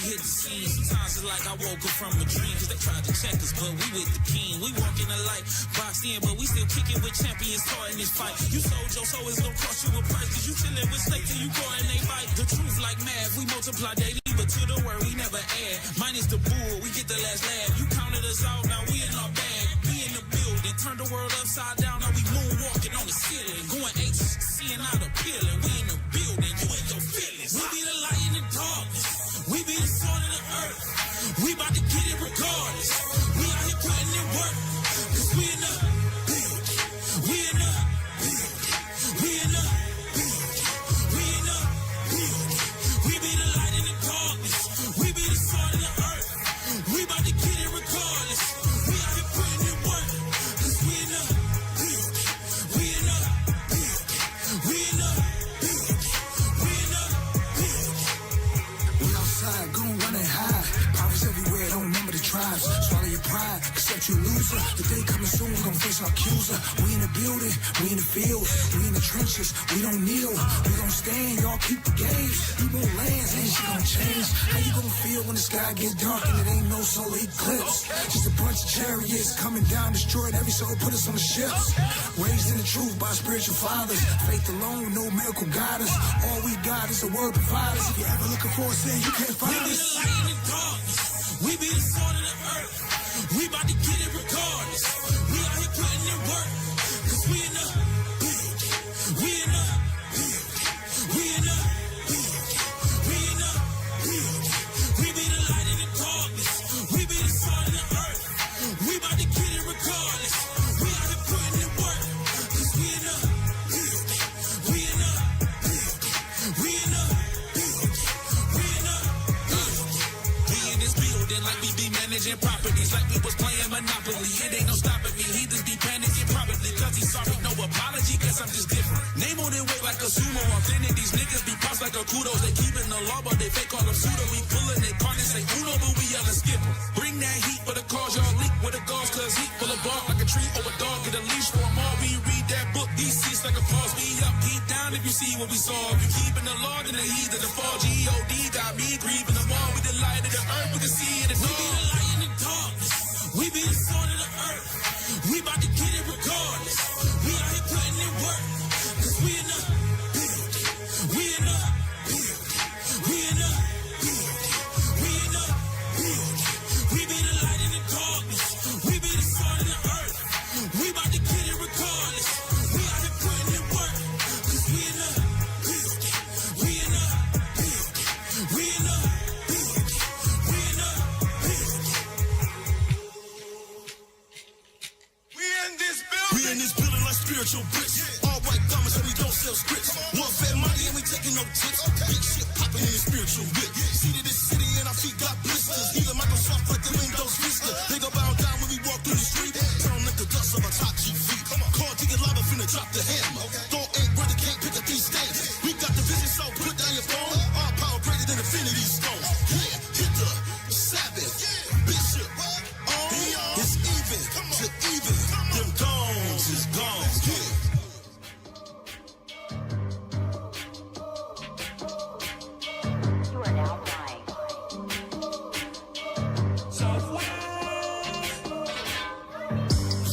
hit the scene. Sometimes it's like I woke up from a dream, cause they tried to check us, but we with the king. We walk in the light, boxed in, but we still kicking with champions caught in this fight. You sold your soul, it's gonna cost you a price, cause you chillin' with snakes and you caught in they bite. The truth like math, we multiply daily, but to the word we never add. Minus the bull, we get the last laugh. You counted us out, now we in our bag. We in the building, turn the world upside down, now we moonwalking on the ceiling. Going H, seeing out appealing. We in the building, you in your feelings. We be the light in the darkness, we be the salt of the earth. We about to get it regardless. We out here putting in work, cause we in the building. We in the building. We in the building. We in the building. We be the light in the darkness. We be the salt of the earth. We about to get it regardless. We out here putting in work, cause we in the building. We in the building. We in the building. We in the building. We outside, gon' running high. Powers everywhere, don't remember the tribes. Swallow your pride, accept you loser. The day coming soon, we gon' face our accuser. We in the building, we in the fields, we in the trenches, we don't kneel. We gon' stand, y'all keep the gaze. We won't lands, ain't shit gon' change. How you gon' feel when the sky get dark and it ain't no solar eclipse? Just a bunch of chariots coming down, destroying every soul, put us on the ships. Raised in the truth by spiritual fathers. Faith alone, no miracle guide us. All we got is the word providers. If you're ever looking for a sin, you can't find us. We be the light in the darkness. We be the salt of the earth. We about to get it regardless. We out here putting in work, cause we in the building. We in the building. We in the building. We in the building. We be the light in the darkness. We be the salt of the earth. We about to get it regardless. We out here putting in work, cause we in the building. We in the building. We in the building. We in the building. We in this building like we be managing properties, like we was playing Monopoly. It ain't no stopping me. He just be panicking probably cause he's sorry. No apology, guess I'm just different. Name on their way like a sumo. Authentic, these niggas be pops like a kudos. They keeping the law, but they fake all them pseudo. We pulling their cards, say uno, but we yelling skipper. Bring that heat for the cause, y'all leak with the gauze, cause heat full of bark like a tree over dog. Get a leash for them all. We read that book, these seats like a pause. Be up, keep down if you see what we saw. If you keeping the law, then the heat of the fall. G-O-D got me grieving the wall. We the light of the earth, we can see it. We be the light in the darkness. We be the salt of the earth. We about to get it regardless. We out here putting in work, cause we in the building. We in the building. We in the building. We in the building. We be the light in the darkness. We be the salt of the earth. We about to get it regardless. We out here putting in work, cause we in the building. We in the building. We in the building. We in the building. We in this building like spiritual bricks. All white garments so we don't sell scripts. Warfare money and we taking no tips. Big shit popping in the spiritual whip. Seated this city and our feet got blisters. Either Microsoft like the Windows Vista. They go bow down when we walk through the street. Turn like the dust of our top G feet. Call to your lava finna drop the hammer. Don't ain't where they can't pick up these stands. We got the vision so put down your phone. Our power greater than infinity stone. Yeah, hit the Sabbath. Bishop. It's even to even. Them goons is gone. Yeah. You are now flying.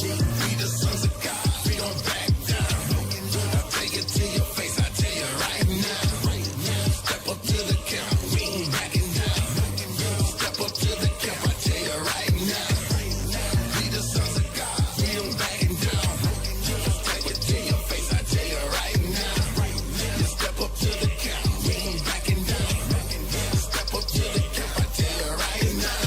We the sons of God. We don't back down. I take it to your face. I tell you right now. Step up to the camp. We ain't backing down. Step up to the camp. I tell you right now. We the sons of God. We don't backing down. Take it to your face. I tell you right now. You step up to the camp. We ain't backing down. Step up to the camp. I tell you right now.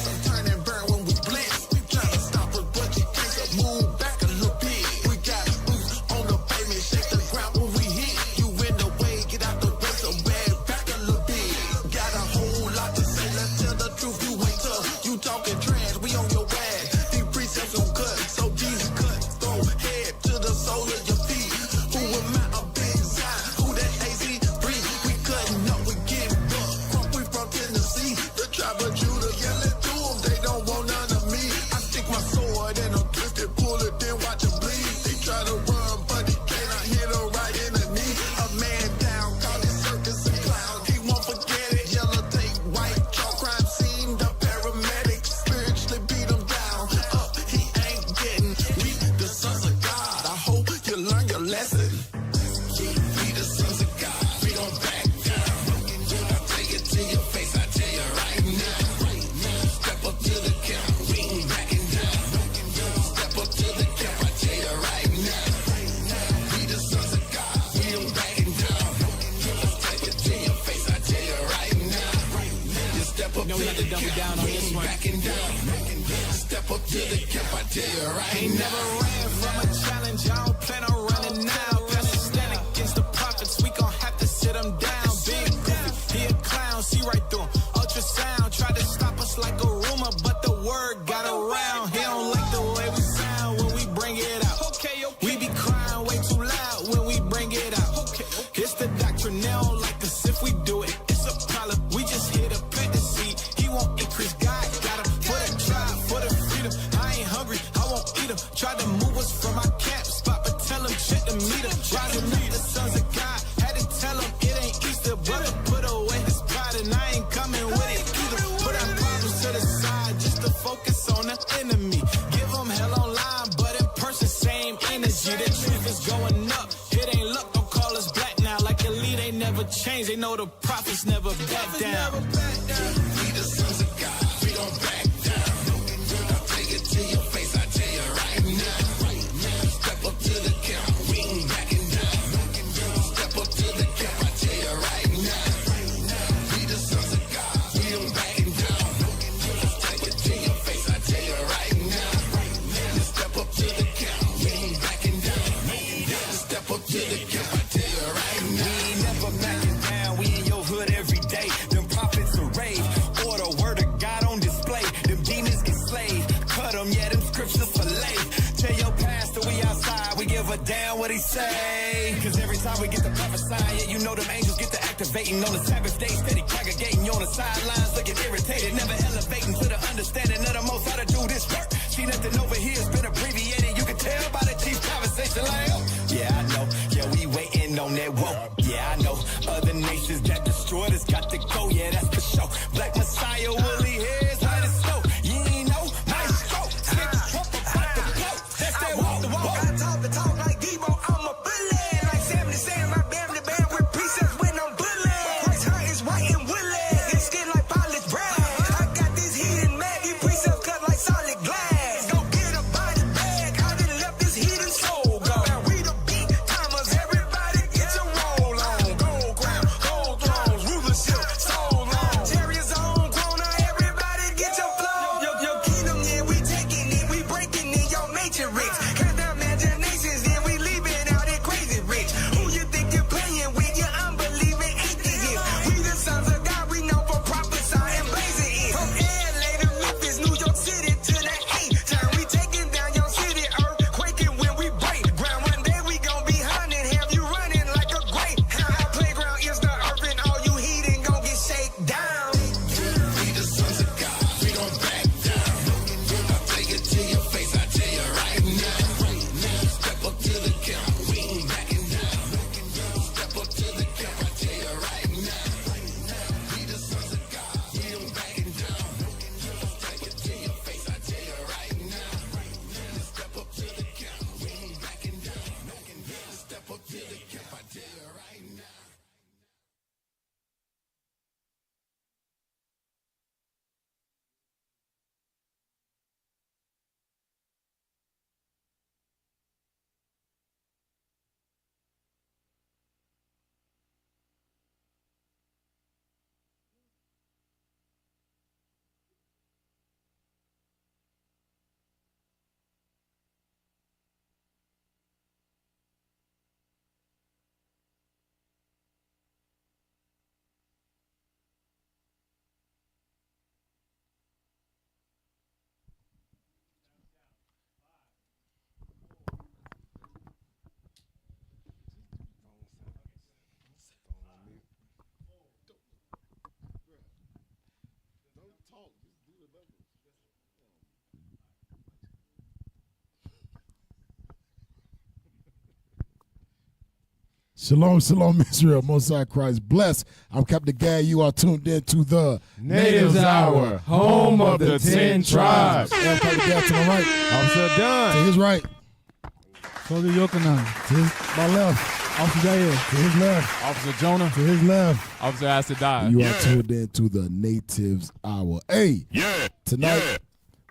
I'm turning burn when we blitz. We tryna stop us, but you can't move back a little bit. We got boots on the pavement, shake the ground when we hit. You in the way, get out the way, so bad back a little bit. Got a whole lot to say, let's tell the truth. You ain't tough, you talking trash, we on your ass. These precepts gon' cut, so Jesus cut. Throw head to the sole of your feet. Who am I, a big sign? Who that AC breathe? We cutting up, we getting bucked. Crump, we from Tennessee. The tribe of Judah yelling to them, they don't want none of me. I stick my sword in them, twist it, pull it, then watch it bleed. They try to run, but he cannot hit her right in the knee. A man down, call it circus and clown. He won't forget it, yellow tape up to the camp, we ain't backing down. Step up to the camp, I tell you right Ain't now. never ran from a challenge, I don't plan on running now. Pastor stand against the prophets, we gon' have to sit them down. Big goofy, he a clown, see right through him. Ultrasound, tried to stop us like a rumor, but the word got around. He don't like the way we sound when we bring it out. We be crying way too loud when we bring it out. It's the doctrine, they don't like us if we do it. It's a problem, we just hit a plant the seed. He won't increase, God got him. For the tribe, for the freedom, I ain't hungry, I won't eat him. Tried to move us from our camp spot, but tell him check the meter. Rising up the sons of God, had to tell him it ain't Easter. Brother put away his pride and I ain't coming with it either. Put our problems to the side just to focus on the enemy. Give them hell online, but in person same energy. The truth is going up, it ain't luck, don't call us black now. Like the lead ain't never changed, they know the prophets never back down. We the sons of God, we don't back down. I'll take it to your face, I tell you right now. Step up to the camp, we ain't backing down. Step up to the camp, I tell you right now. We the sons of God, we don't backing down. Take it to your face, I tell you right now. Step up to the camp, we ain't backing down. Step up to the camp, I tell you right now. We ain't never backing down, we in your hood every day. Them prophets are rave, or the word of God on display. Them demons get slayed, cut them, yeah, them scriptures for late. Tell your pastor we outside, we give a damn what he say. Cause every time we get to prophesying, yeah, you know them angels get to activating on the Sabbath day, steady congregating on the sidelines, looking irritated, never elevating to the understanding of the most how to do this work. See nothing over here has been abbreviated, you can tell by the chief conversation like, oh, yeah, I know, yeah, we waiting on that whoa, yeah, I know. Other nations that destroyed us got to go, yeah, that's for sure. Black Messiah, woolly hairs, white as snow. You ain't know, maestro, skip the trump about the blow. That's that walk the walk. I talk the talk like Debo, I'm a bully. Like 70 saying my family band with precepts when I'm bully. Christ heart is white and woolly, his skin like polished brass. I got this heat and mag, these precepts cut like solid glass. Go get a body bag, I done left this heat and soul gone. Now we the beat timers, everybody get your roll on. Gold crown, gold thrones, rulership, soul long. Chariots on corner, everybody get your flow. Your kingdom, yeah, we taking it, we breaking it, your matrix. Cast down imaginations, then we leaving out it crazy rich. Who you think you're playing with? Your unbelieving atheist. We the sons of God, we know for prophesying, blazing it. From LA to Memphis, New York City to the A-town. We taking down your city, earthquaking when we break ground. One day we gon' be hunting, have you running like a greyhound. Our playground is the earth and all you heathen gon' get shaken down. We the sons of God, we don't back down. I'll take it to your face, I tell you right now. Step up to the camp, we ain't backing down. Step up to the camp, I tell you right now. We the sons of God, we don't backing down. Take it to your face, I tell you right now. Step up to the camp, we ain't backing down. Step up to the camp, I tell you right now. Shalom, shalom, Israel. Most High Christ bless. I'm Captain Gad. You are tuned in to the Natives Hour, home of the 10 tribes. I'm Captain Gad to my right. Officer To Dunn. his right. Soldier Yokanan. To his, my left. Officer Jair. To his left. Officer Jonah. To his left. Officer Asadai. You are tuned in to the Natives Hour. Hey, tonight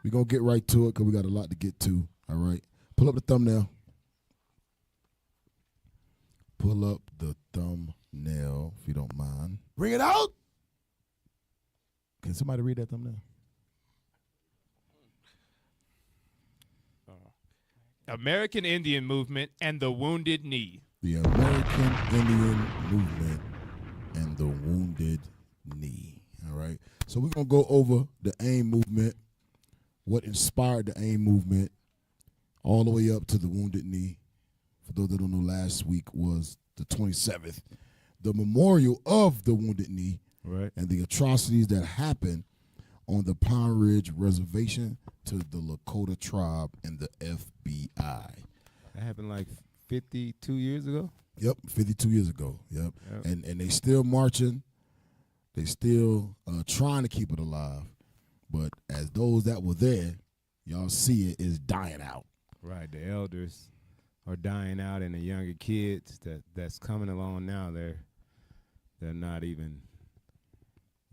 we're going to get right to it because we got a lot to get to. All right. Pull up the thumbnail. Pull up the thumbnail, if you don't mind. Bring it out. Okay, Can somebody read that thumbnail? American Indian Movement and the Wounded Knee. The American Indian Movement and the Wounded Knee. All right. So we're going to go over the AIM movement, what inspired the AIM movement, all the way up to the Wounded Knee. For those that don't know, last week was the 27th, the memorial of the Wounded Knee, right, and the atrocities that happened on the Pine Ridge Reservation to the Lakota tribe and the FBI. That happened like 52 years ago? Yep, 52 years ago. Yep. And they still marching. They still trying to keep it alive. But as those that were there, y'all see it is dying out. Right. The elders are dying out, and the younger kids that's coming along now, they're not even.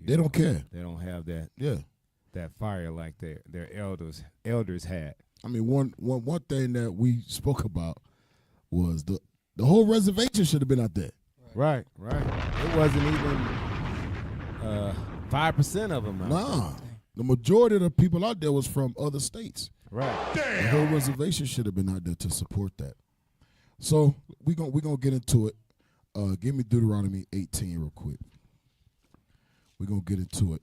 They don't care. They don't have that. Yeah. That fire like their elders had. I mean, one thing that we spoke about was the whole reservation should have been out there. Right. It wasn't even 5% of them. Nah, the majority of the people out there was from other states. Right. Damn. The whole reservation should have been out there to support that. So we gonna get into it. Give me Deuteronomy 18 real quick. We're gonna get into it.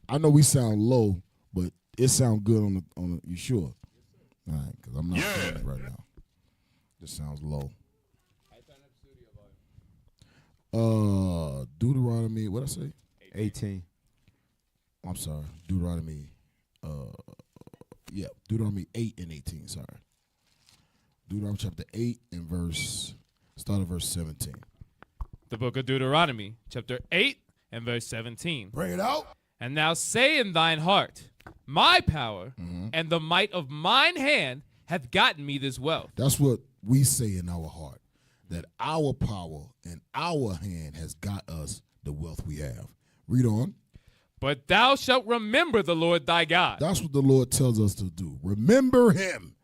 I know we sound low, but it sound good on the. You sure? All right, because I'm not feeling it right now. Just sounds low. Deuteronomy, what I say? 18. I'm sorry, Deuteronomy. Deuteronomy 8 and 18. Sorry, Deuteronomy chapter 8 and start at verse 17. The book of Deuteronomy, chapter 8 and verse 17. Bring it out. And thou say in thine heart, my power and the might of mine hand hath gotten me this wealth. That's what we say in our heart, that our power and our hand has got us the wealth we have. Read on. But thou shalt remember the Lord thy God. That's what the Lord tells us to do. Remember him.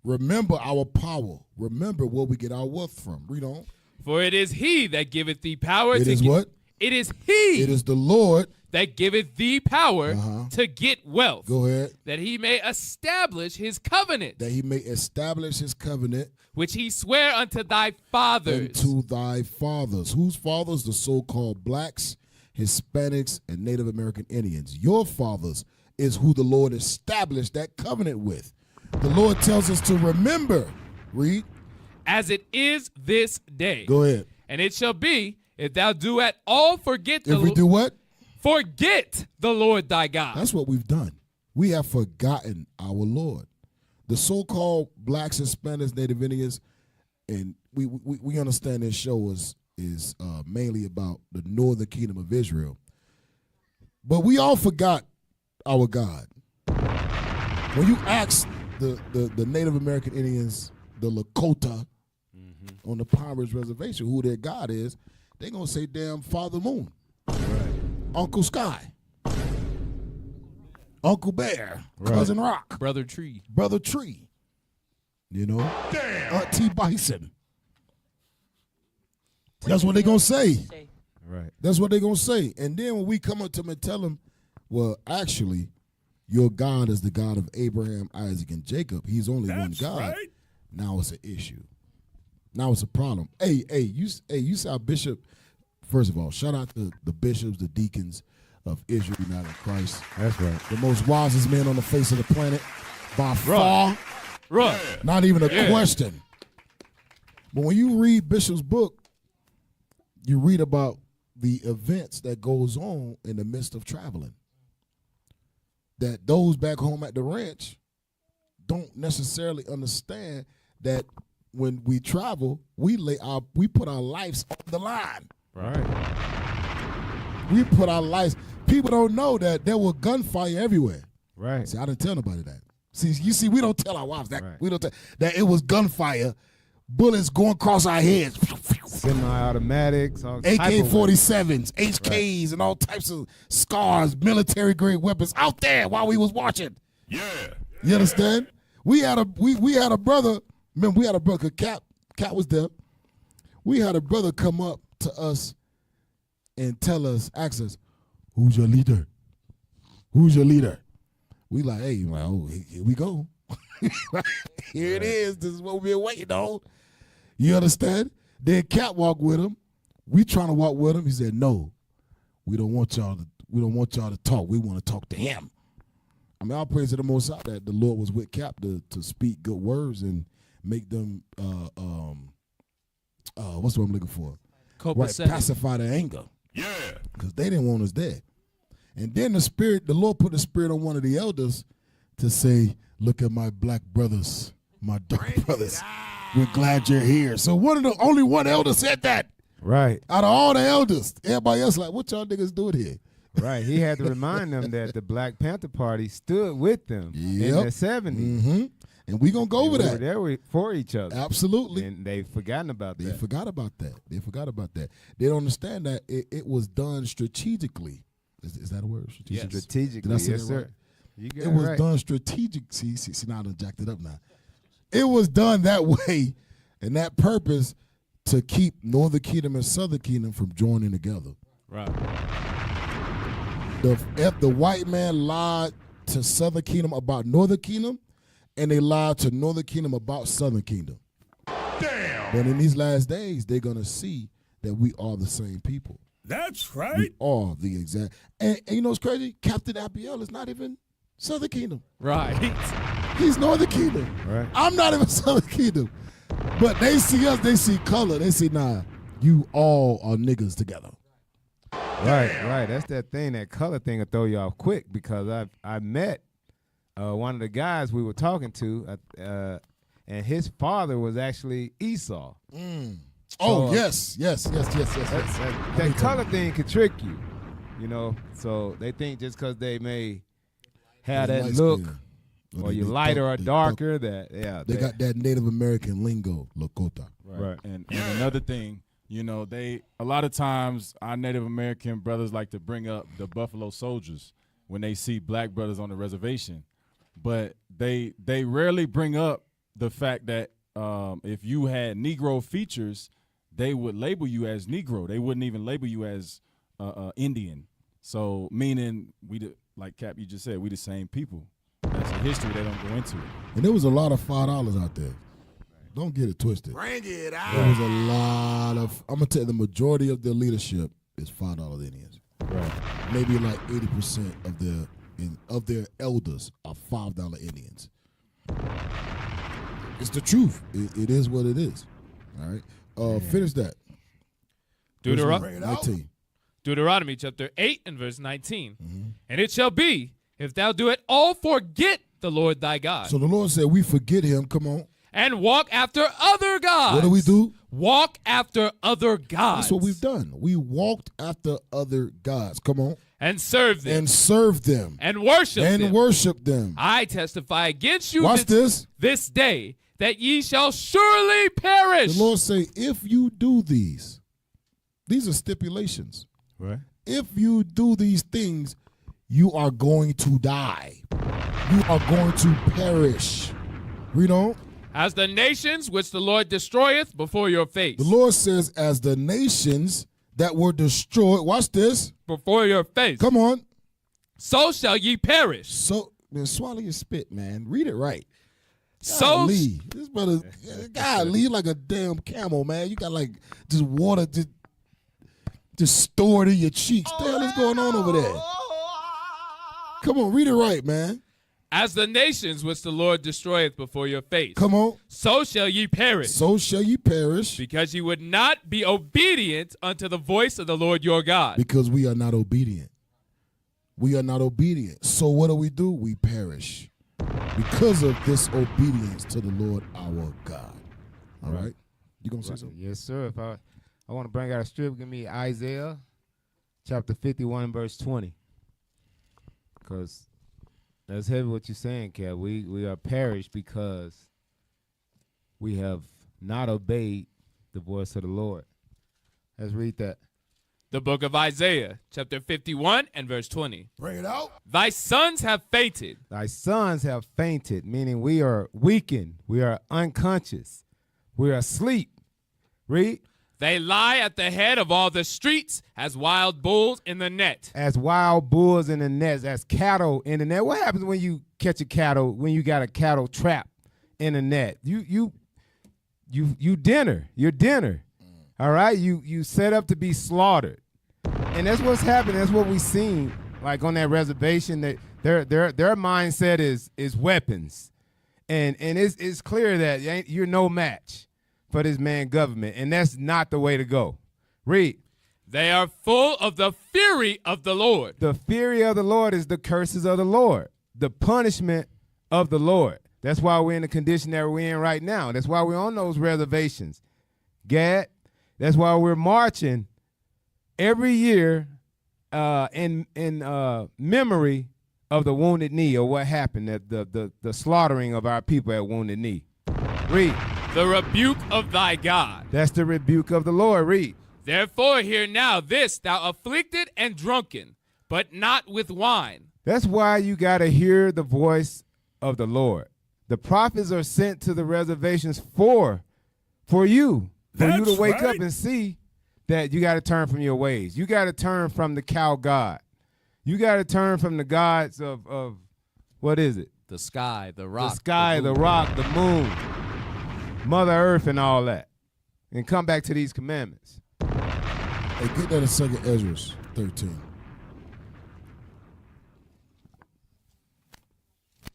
Remember our power. Remember where we get our wealth from. Read on. For it is he that giveth thee power It is what? It is he It is the Lord that giveth thee power to get wealth. Go ahead. That he may establish his covenant. That he may establish his covenant. Which he sware unto thy fathers. Unto thy fathers. Whose fathers? The so-called blacks, Hispanics, and Native American Indians. Your fathers is who the Lord established that covenant with. The Lord tells us to remember. Read. As it is this day. Go ahead. And it shall be, if thou do at all forget If we do what? Forget the Lord thy God. That's what we've done. We have forgotten our Lord. The so-called blacks, Hispanics, Native Indians, and we understand this show is mainly about the northern kingdom of Israel. But we all forgot our God. When you ask the Native American Indians, the Lakota, on the Pine Ridge Reservation, who their God is, they're going to say, damn Father Moon, Uncle Sky, Uncle Bear, Cousin Rock, Brother Tree. You know, Auntie Bison. That's what they're going to say. Right. That's what they're going to say. And then when we come up to them and tell them, well, actually, your God is the God of Abraham, Isaac, and Jacob. He's only one God. Right. Now it's an issue. Now it's a problem. Hey, you saw Bishop. First of all, shout out to the bishops, the deacons of Israel United in Christ. That's right. The most wisest men on the face of the planet by far. Right. Not even a question. But when you read Bishop's book, you read about the events that goes on in the midst of traveling. That those back home at the ranch don't necessarily understand that when we travel, we put our lives on the line. Right. We put our lives. People don't know that there was gunfire everywhere. Right. See, I didn't tell nobody that. See, we don't tell our wives that. Right. We don't tell that it was gunfire, bullets going across our heads, semi-automatics, AK-47s, HKs, and all types of scars, military-grade weapons out there while we was watching. Yeah. You understand? We had a brother. Remember, we had a brother. Cat was there. We had a brother come up to us and ask us, Who's your leader? Who's your leader? We like, hey, well, here we go. Here it is. This is what we've been waiting on. You understand? Then Cap walked with him. We trying to walk with him. He said, no, we don't want y'all to talk. We want to talk to him. I mean, I'll praise to the Most High that the Lord was with Cap to speak good words and make them what's what I'm looking for? Pacify their anger. Yeah. Because they didn't want us there. And then the Lord put the spirit on one of the elders to say, look at my black brothers, my dark brothers. We're glad you're here. So only one elder said that. Right. Out of all the elders. Everybody else like, what y'all niggas doing here? Right. He had to remind them that the Black Panther Party stood with them in the 70s. Mm-hmm. And we going to go over that. They were for each other. Absolutely. And they've forgotten about that. They forgot about that. They don't understand that it was done strategically. Is that a word? Yes. Strategically. Did I say yes, that sir. right? You got It was right. done strategic. See, now I done jacked it up now. It was done that way and that purpose to keep Northern Kingdom and Southern Kingdom from joining together. Right. The white man lied to Southern Kingdom about Northern Kingdom, and they lied to Northern Kingdom about Southern Kingdom. Damn. But in these last days, they're going to see that we are the same people. That's right. We are the exact. And you know what's crazy? Captain Abiel is not even Southern Kingdom. Right. He's Northern Kingdom. Right. I'm not even Southern Kingdom. But they see us, they see color. They see, nah, you all are niggas together. Right. That's that thing, that color thing will throw you off quick because I met one of the guys we were talking to, and his father was actually Esau. Oh, yes. That color thing could trick you, you know. So they think just because they may have that look, or you lighter or darker, they got that Native American lingo, Lakota. Right. And another thing, you know, a lot of times our Native American brothers like to bring up the Buffalo Soldiers when they see black brothers on the reservation, but they rarely bring up the fact that if you had Negro features, they would label you as Negro. They wouldn't even label you as Indian. So meaning like Cap, you just said, we the same people. That's a history they don't go into. And there was a lot of $5 out there. Don't get it twisted. Bring it out. There was a lot of, I'm going to tell you, the majority of their leadership is $5 Indians. Right. Maybe like 80% of their elders are $5 Indians. It's the truth. It is what it is. All right. Finish that. Deuteronomy chapter 8 and verse 19. Mm-hmm. And it shall be, if thou do it all, forget the Lord thy God. So the Lord said, we forget him. Come on. And walk after other gods. What do we do? Walk after other gods. That's what we've done. We walked after other gods. Come on. And serve them. And serve them. And worship them. And worship them. I testify against you Watch this day that ye shall surely perish. The Lord say, if you do these are stipulations. Right. If you do these things, you are going to die. You are going to perish. Read on. As the nations which the Lord destroyeth before your face. The Lord says, as the nations that were destroyed, watch this. Before your face. Come on. So shall ye perish. So, man, swallow your spit, man. Read it right. Golly. This brother, golly, like a damn camel, man. You got like just water just stored in your cheeks. What the hell is going on over there? Come on, read it right, man. As the nations which the Lord destroyeth before your face. Come on. So shall ye perish. So shall ye perish. Because ye would not be obedient unto the voice of the Lord your God. Because we are not obedient. We are not obedient. So what do? We perish. Because of disobedience to the Lord our God. All right? You going to say something? Yes, sir. If I want to bring out a strip, give me Isaiah chapter 51, verse 20. Because that's heavy what you're saying, Kev. We are perished because we have not obeyed the voice of the Lord. Let's read that. The book of Isaiah, chapter 51 and verse 20. Bring it out. Thy sons have fainted. Thy sons have fainted, meaning we are weakened. We are unconscious. We are asleep. Read. They lie at the head of all the streets as wild bulls in the net. As wild bulls in the nets, as cattle in the net. What happens when you catch a cattle, when you got a cattle trap in a net? You're dinner. All right? You set up to be slaughtered. And that's what's happening. That's what we seen, like on that reservation, that their mindset is weapons. And it's clear that you're no match for this man government, and that's not the way to go. Read. They are full of the fury of the Lord. The fury of the Lord is the curses of the Lord, the punishment of the Lord. That's why we're in the condition that we're in right now. That's why we're on those reservations. Gad, that's why we're marching every year in memory of the Wounded Knee, or what happened, the slaughtering of our people at Wounded Knee. Read. The rebuke of thy God. That's the rebuke of the Lord. Read. Therefore hear now this, thou afflicted and drunken, but not with wine. That's why you got to hear the voice of the Lord. The prophets are sent to the reservations for you to wake up and see that you got to turn from your ways. You got to turn from the cow god. You got to turn from the gods of what is it? The sky, the rock. The sky, the rock, the moon, Mother Earth, and all that. And come back to these commandments. Hey, get that in 2nd Ezra 13.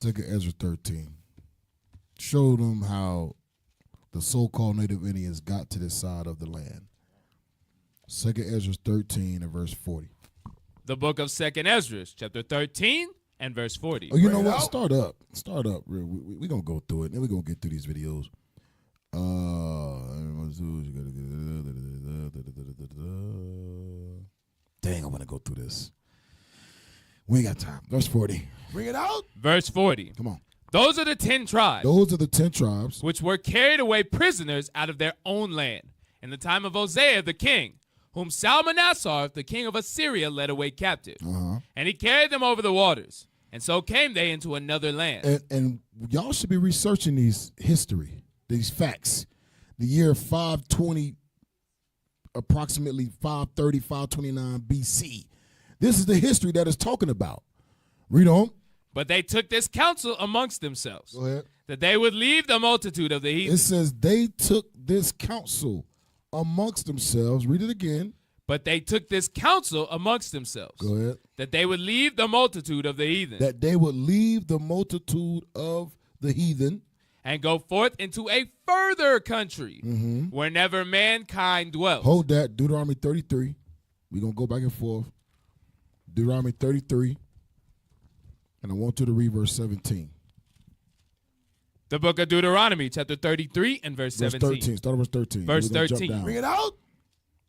2nd Ezra 13. Show them how the so-called Native Indians got to this side of the land. 2nd Ezra 13 and verse 40. The book of 2nd Ezra, chapter 13 and verse 40. Oh, you know what? Start up. We're going to go through it, then we're going to get through these videos. Dang, I want to go through this. We ain't got time. Verse 40. Bring it out. Verse 40. Come on. Those are the 10 tribes. Those are the 10 tribes. Which were carried away prisoners out of their own land in the time of Hosea the king, whom Salmanassar, the king of Assyria, led away captive. And he carried them over the waters. And so came they into another land. And y'all should be researching these history, these facts. The year 520, approximately 530, 529 BC. This is the history that it's talking about. Read on. But they took this counsel amongst themselves. Go ahead. That they would leave the multitude of the heathen. It says they took this counsel amongst themselves. Read it again. But they took this counsel amongst themselves. Go ahead. That they would leave the multitude of the heathen. That they would leave the multitude of the heathen. And go forth into a further country where never mankind dwells. Hold that. Deuteronomy 33. We're going to go back and forth. Deuteronomy 33. And I want you to read verse 17. The book of Deuteronomy, chapter 33 and verse 17. 13. Start at verse 13. Verse 13. Bring it out.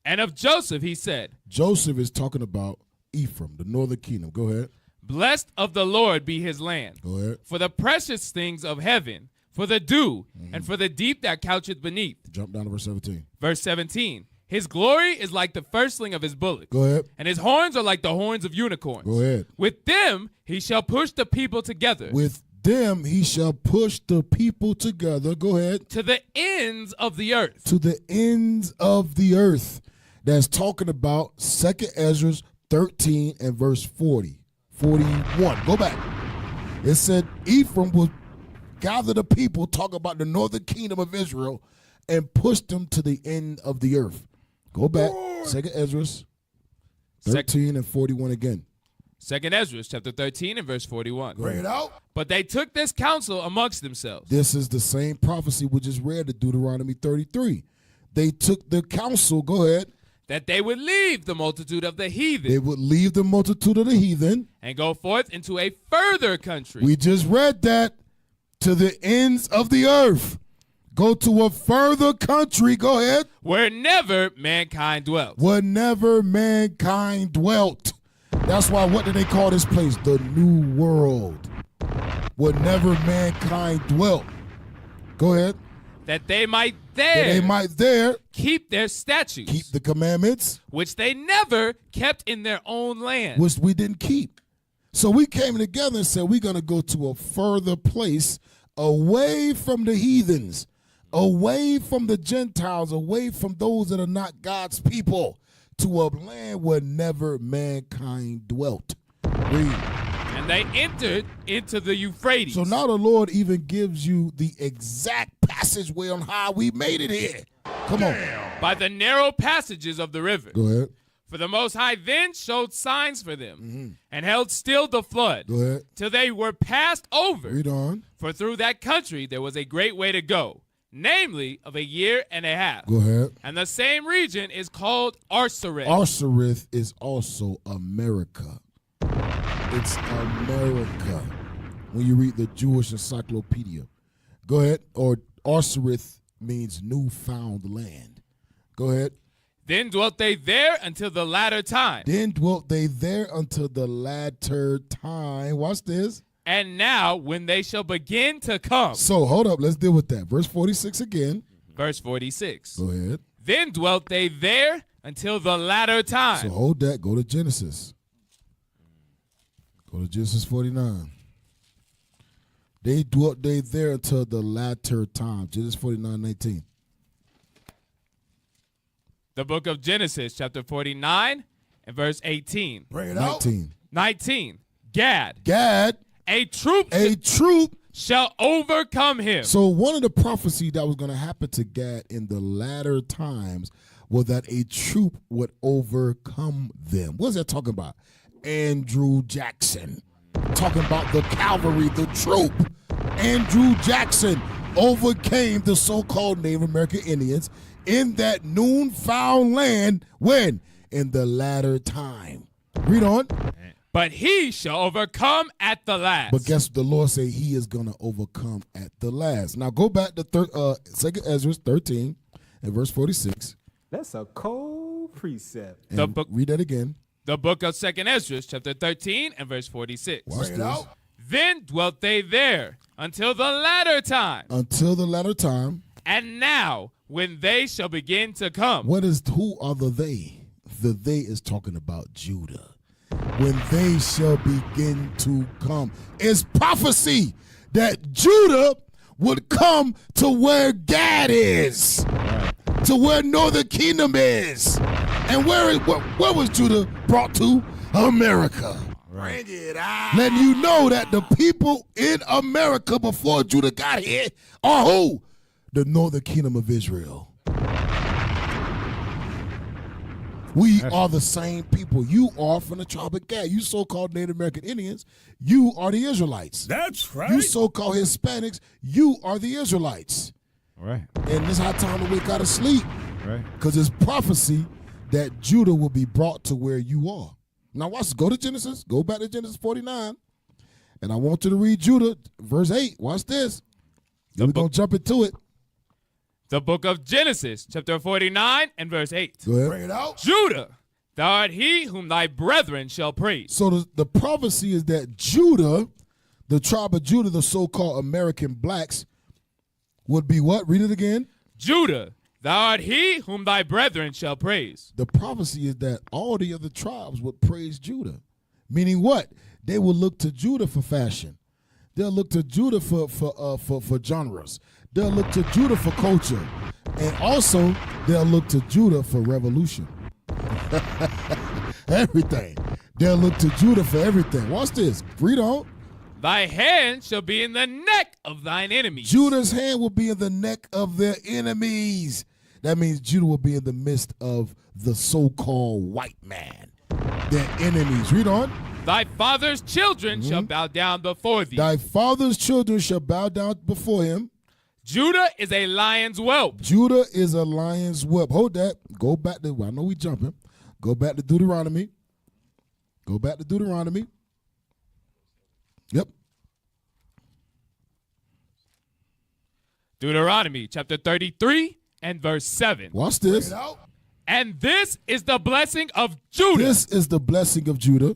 And of Joseph he said. Joseph is talking about Ephraim, the northern kingdom. Go ahead. Blessed of the Lord be his land. Go ahead. For the precious things of heaven, for the dew, and for the deep that coucheth beneath. Jump down to verse 17. Verse 17. His glory is like the firstling of his bullocks. Go ahead. And his horns are like the horns of unicorns. Go ahead. With them he shall push the people together. With them he shall push the people together. Go ahead. To the ends of the earth. To the ends of the earth. That's talking about 2nd Ezra 13 and verse 40. 41. Go back. It said Ephraim will gather the people, talk about the northern kingdom of Israel, and push them to the end of the earth. Go back. 2nd Ezra 13 and 41 again. 2nd Ezra chapter 13 and verse 41. Bring it out. But they took this counsel amongst themselves. This is the same prophecy we just read in Deuteronomy 33. They took the counsel, go ahead. That they would leave the multitude of the heathen. They would leave the multitude of the heathen. And go forth into a further country. We just read that. To the ends of the earth. Go to a further country. Go ahead. Where never mankind dwelt. Where never mankind dwelt. That's why, what do they call this place? The New World. Where never mankind dwelt. Go ahead. That they might there keep their statutes. Keep the commandments. Which they never kept in their own land. Which we didn't keep. So we came together and said we're going to go to a further place away from the heathens, away from the Gentiles, away from those that are not God's people, to a land where never mankind dwelt. Read. And they entered into the Euphrates. So now the Lord even gives you the exact passageway on how we made it here. Come on. By the narrow passages of the river. Go ahead. For the Most High then showed signs for them, and held still the flood, Go ahead. till they were passed over. Read on. For through that country there was a great way to go, namely of 1.5 years. Go ahead. And the same region is called Arsareth. Arsareth is also America. It's America. When you read the Jewish Encyclopedia. Go ahead. Or Arsareth means newfound land. Go ahead. Then dwelt they there until the latter time. Then dwelt they there until the latter time. Watch this. And now, when they shall begin to come. So, hold up. Let's deal with that. Verse 46 again. Verse 46. Go ahead. Then dwelt they there until the latter time. So, hold that. Go to Genesis. Go to Genesis 49. They dwelt they there until the latter time. Genesis 49:19. The book of Genesis, chapter 49, and verse 18. Bring it out. 19. Gad. Gad. A troop shall overcome him. So one of the prophecy that was going to happen to Gad in the latter times was that a troop would overcome them. What is that talking about? Andrew Jackson. Talking about the cavalry, the troop. Andrew Jackson overcame the so-called Native American Indians in that noon-found land. When? In the latter time. Read on. But he shall overcome at the last. But guess what the Lord say? He is going to overcome at the last. Now go back to 2 Ezra 13 and verse 46. That's a cold precept. And read that again. The book of 2 Ezra, chapter 13 and verse 46. Watch this. Then dwelt they there until the latter time. Until the latter time. And now, when they shall begin to come. Who are the they? The they is talking about Judah. When they shall begin to come. It's prophecy that Judah would come to where Gad is. To where Northern Kingdom is. And where was Judah brought to? America. Bring it out. Letting you know that the people in America before Judah got here are who? The Northern Kingdom of Israel. We are the same people. You are from the tribe of Gad. You so-called Native American Indians, you are the Israelites. That's right. You so-called Hispanics, you are the Israelites. Right. And this is how time to wake out of sleep. Right. Because it's prophecy that Judah will be brought to where you are. Now watch, go to Genesis. Go back to Genesis 49. And I want you to read Judah, verse 8. Watch this. Then we're going to jump into it. The book of Genesis, chapter 49 and verse 8. Go ahead. Bring it out. Judah, thou art he whom thy brethren shall praise. So the prophecy is that Judah, the tribe of Judah, the so-called American blacks, would be what? Read it again. Judah, thou art he whom thy brethren shall praise. The prophecy is that all the other tribes would praise Judah. Meaning what? They will look to Judah for fashion. They'll look to Judah for genres. They'll look to Judah for culture. And also, they'll look to Judah for revolution. Everything. They'll look to Judah for everything. Watch this. Read on. Thy hand shall be in the neck of thine enemies. Judah's hand will be in the neck of their enemies. That means Judah will be in the midst of the so-called white man. Their enemies. Read on. Thy father's children shall bow down before thee. Thy father's children shall bow down before him. Judah is a lion's whelp. Judah is a lion's whelp. Hold that. Go back to, I know we jumping. Go back to Deuteronomy. Go back to Deuteronomy. Yep. Deuteronomy chapter 33 and verse 7. Watch this. And this is the blessing of Judah. This is the blessing of Judah.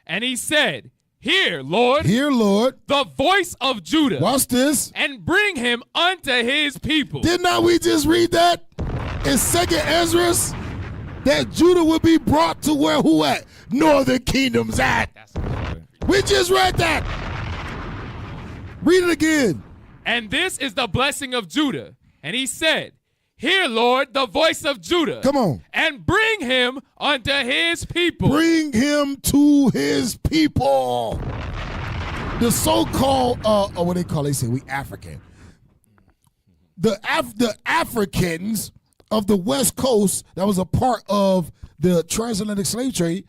And he said, Hear, Lord. Hear, Lord. The voice of Judah. Watch this. And bring him unto his people. Did not we just read that in 2 Ezra? That Judah will be brought to where who at? Northern Kingdom's at. We just read that. Read it again. And this is the blessing of Judah. And he said, Hear, Lord, the voice of Judah. Come on. And bring him unto his people. Bring him to his people. The so-called, what they say, we African. The Africans of the West Coast that was a part of the transatlantic slave trade,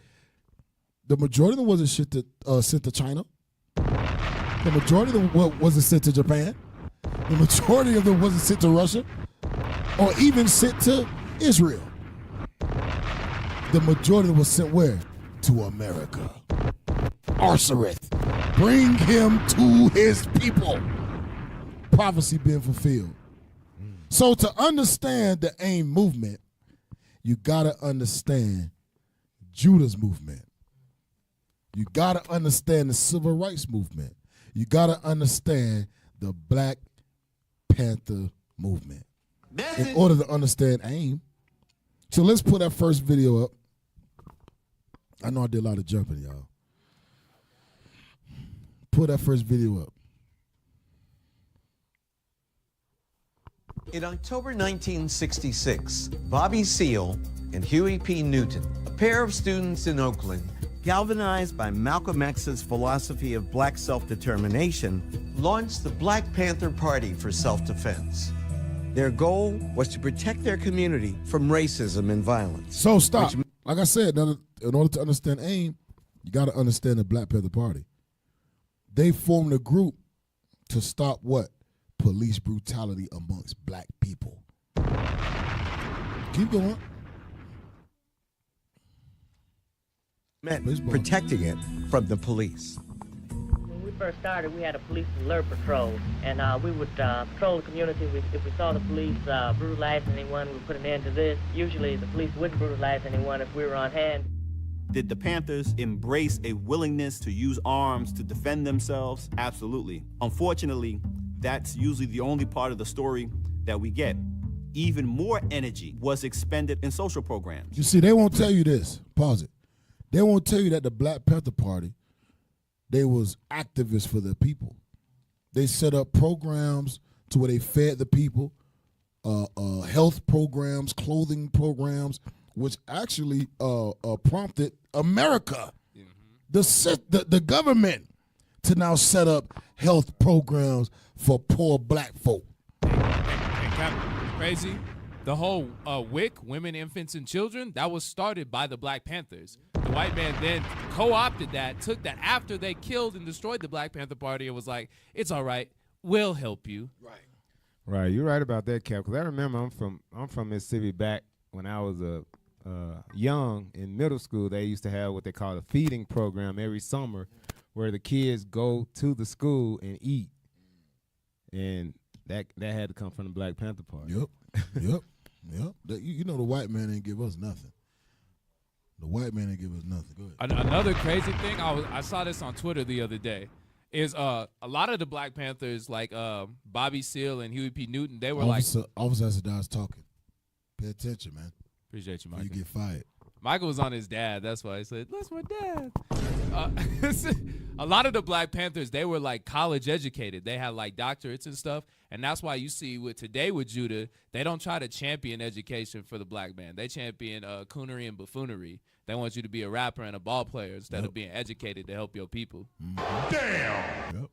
the majority of them wasn't sent to China. The majority of them wasn't sent to Japan. The majority of them wasn't sent to Russia or even sent to Israel. The majority was sent where? To America. Arcereth. Bring him to his people. Prophecy being fulfilled. So to understand the AIM movement, you got to understand Judah's movement. You got to understand the civil rights movement. You got to understand the Black Panther movement in order to understand AIM. So let's put that first video up. I know I did a lot of jumping, y'all. Put that first video up. In October 1966, Bobby Seale and Huey P. Newton, a pair of students in Oakland, galvanized by Malcolm X's philosophy of black self-determination, launched the Black Panther Party for self-defense. Their goal was to protect their community from racism and violence. So stop. Like I said, in order to understand AIM, you got to understand the Black Panther Party. They formed a group to stop what? Police brutality amongst black people. Keep going. Meant protecting it from the police. When we first started, we had a police alert patrol, and we would patrol the community. If we saw the police brutalizing anyone, we would put an end to this. Usually the police wouldn't brutalize anyone if we were on hand. Did the Panthers embrace a willingness to use arms to defend themselves? Absolutely. Unfortunately, that's usually the only part of the story that we get. Even more energy was expended in social programs. You see, they won't tell you this. Pause it. They won't tell you that the Black Panther Party, they was activists for the people. They set up programs to where they fed the people, health programs, clothing programs, which actually prompted America, the government, to now set up health programs for poor black folk. Crazy. The whole WIC, Women, Infants, and Children, that was started by the Black Panthers. The white man then co-opted that, took that after they killed and destroyed the Black Panther Party and was like, it's all right, we'll help you. Right, you're right about that, Cap. Because I remember I'm from Mississippi. Back when I was young in middle school, they used to have what they call a feeding program every summer, where the kids go to the school and eat, and that had to come from the Black Panther Party. Yep. You know the white man ain't give us nothing. The white man ain't give us nothing. Go ahead. Another crazy thing, I saw this on Twitter the other day, is a lot of the Black Panthers, like Bobby Seale and Huey P. Newton, they were Officer Asad's talking. Pay attention, man. Appreciate you, Michael. You get fired. Michael was on his dad. That's why he said, that's my dad. A lot of the Black Panthers, they were like college educated. They had like doctorates and stuff. And that's why you see with Judah, they don't try to champion education for the black man. They champion coonery and buffoonery. They want you to be a rapper and a ball player instead of being educated to help your people. Damn. Yep.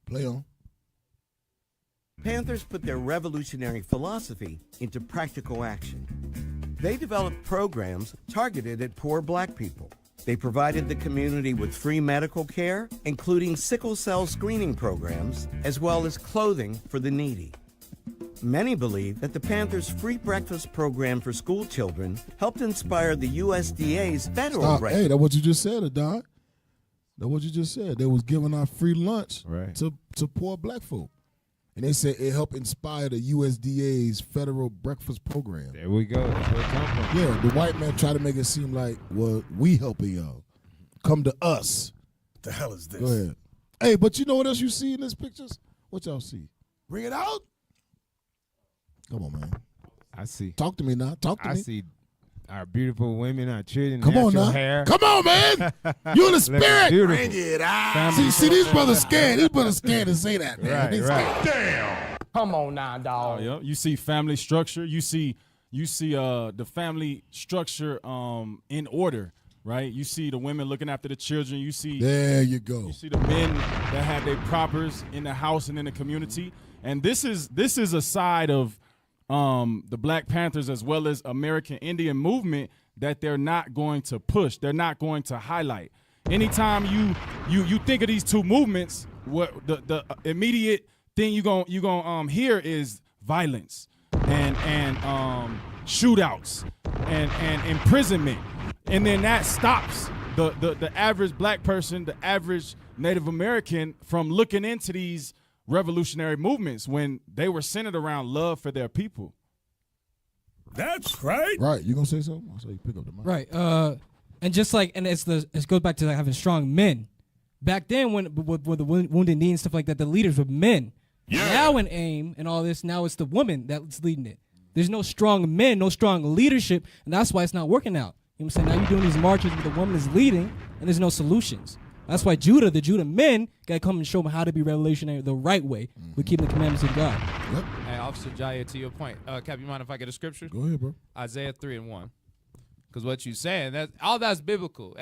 Play on. Panthers put their revolutionary philosophy into practical action. They developed programs targeted at poor black people. They provided the community with free medical care, including sickle cell screening programs, as well as clothing for the needy. Many believe that the Panthers' free breakfast program for school children helped inspire the USDA's federal breakfast. Hey, that's what you just said, Adon. That's what you just said. They was giving out free lunch to poor black folk. And they said it helped inspire the USDA's federal breakfast program. There we go. That's where it comes from. Yeah, the white man tried to make it seem like, well, we helping y'all. Come to us. What the hell is this? Go ahead. Hey, but you know what else you see in these pictures? What y'all see? Bring it out. Come on, man. I see. Talk to me now. Talk to me. I see our beautiful women, our children, Come on now. hair. Come on, man. You in the spirit. Bring it out. See, these brothers scared. These brothers scared to say that, man. Right. Damn. Come on now, dog. Yeah. You see family structure. You see the family structure in order, right? You see the women looking after the children. You see there you go. You see the men that have their propers in the house and in the community. And this is a side of the Black Panthers as well as American Indian movement that they're not going to push. They're not going to highlight. Anytime you think of these two movements, what the immediate thing you gonna hear is violence and shootouts and imprisonment, and then that stops the average Black person, the average Native American from looking into these revolutionary movements when they were centered around love for their people. That's right. Right, you gonna say something? I saw you pick up the mic. Right. And just like, and it goes back to like having strong men. Back then, when with the Wounded Knee and stuff like that, the leaders were men. Yeah. Now in AIM and all this, now it's the woman that's leading it. There's no strong men, no strong leadership, and that's why it's not working out. You know what I'm saying? Now you're doing these marches where the woman is leading, and there's no solutions. That's why the Judah men, gotta come and show them how to be revolutionary the right way with keeping the commandments of God. Yep. Hey, Officer Jaya, to your point, Cap, you mind if I get a scripture? Go ahead, bro. Isaiah 3:1. Because what you're saying, all that's biblical.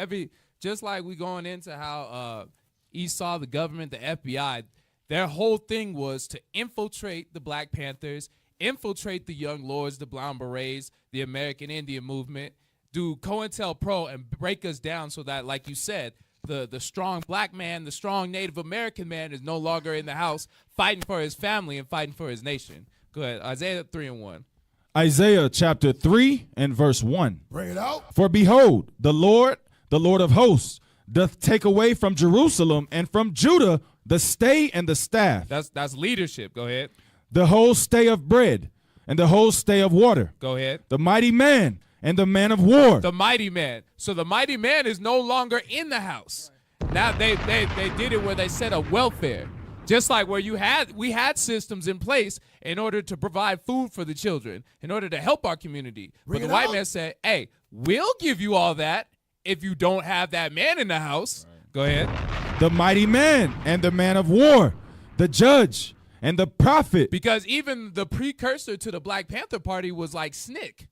Just like we going into how Esau, the government, the FBI, their whole thing was to infiltrate the Black Panthers, infiltrate the Young Lords, the Brown Berets, the American Indian movement, do COINTELPRO and break us down so that, like you said, the strong Black man, the strong Native American man is no longer in the house fighting for his family and fighting for his nation. Go ahead, Isaiah 3:1. Isaiah chapter 3 and verse 1. Bring it out. For behold, the Lord of hosts, doth take away from Jerusalem and from Judah the stay and the staff. That's leadership. Go ahead. The whole stay of bread and the whole stay of water. Go ahead. The mighty man and the man of war. The mighty man. So the mighty man is no longer in the house. Now they did it where they set up welfare. Just like where we had systems in place in order to provide food for the children, in order to help our community. But the white man said, hey, we'll give you all that if you don't have that man in the house. Right. Go ahead. The mighty man and the man of war, the judge and the prophet. Because even the precursor to the Black Panther Party was like SNCC.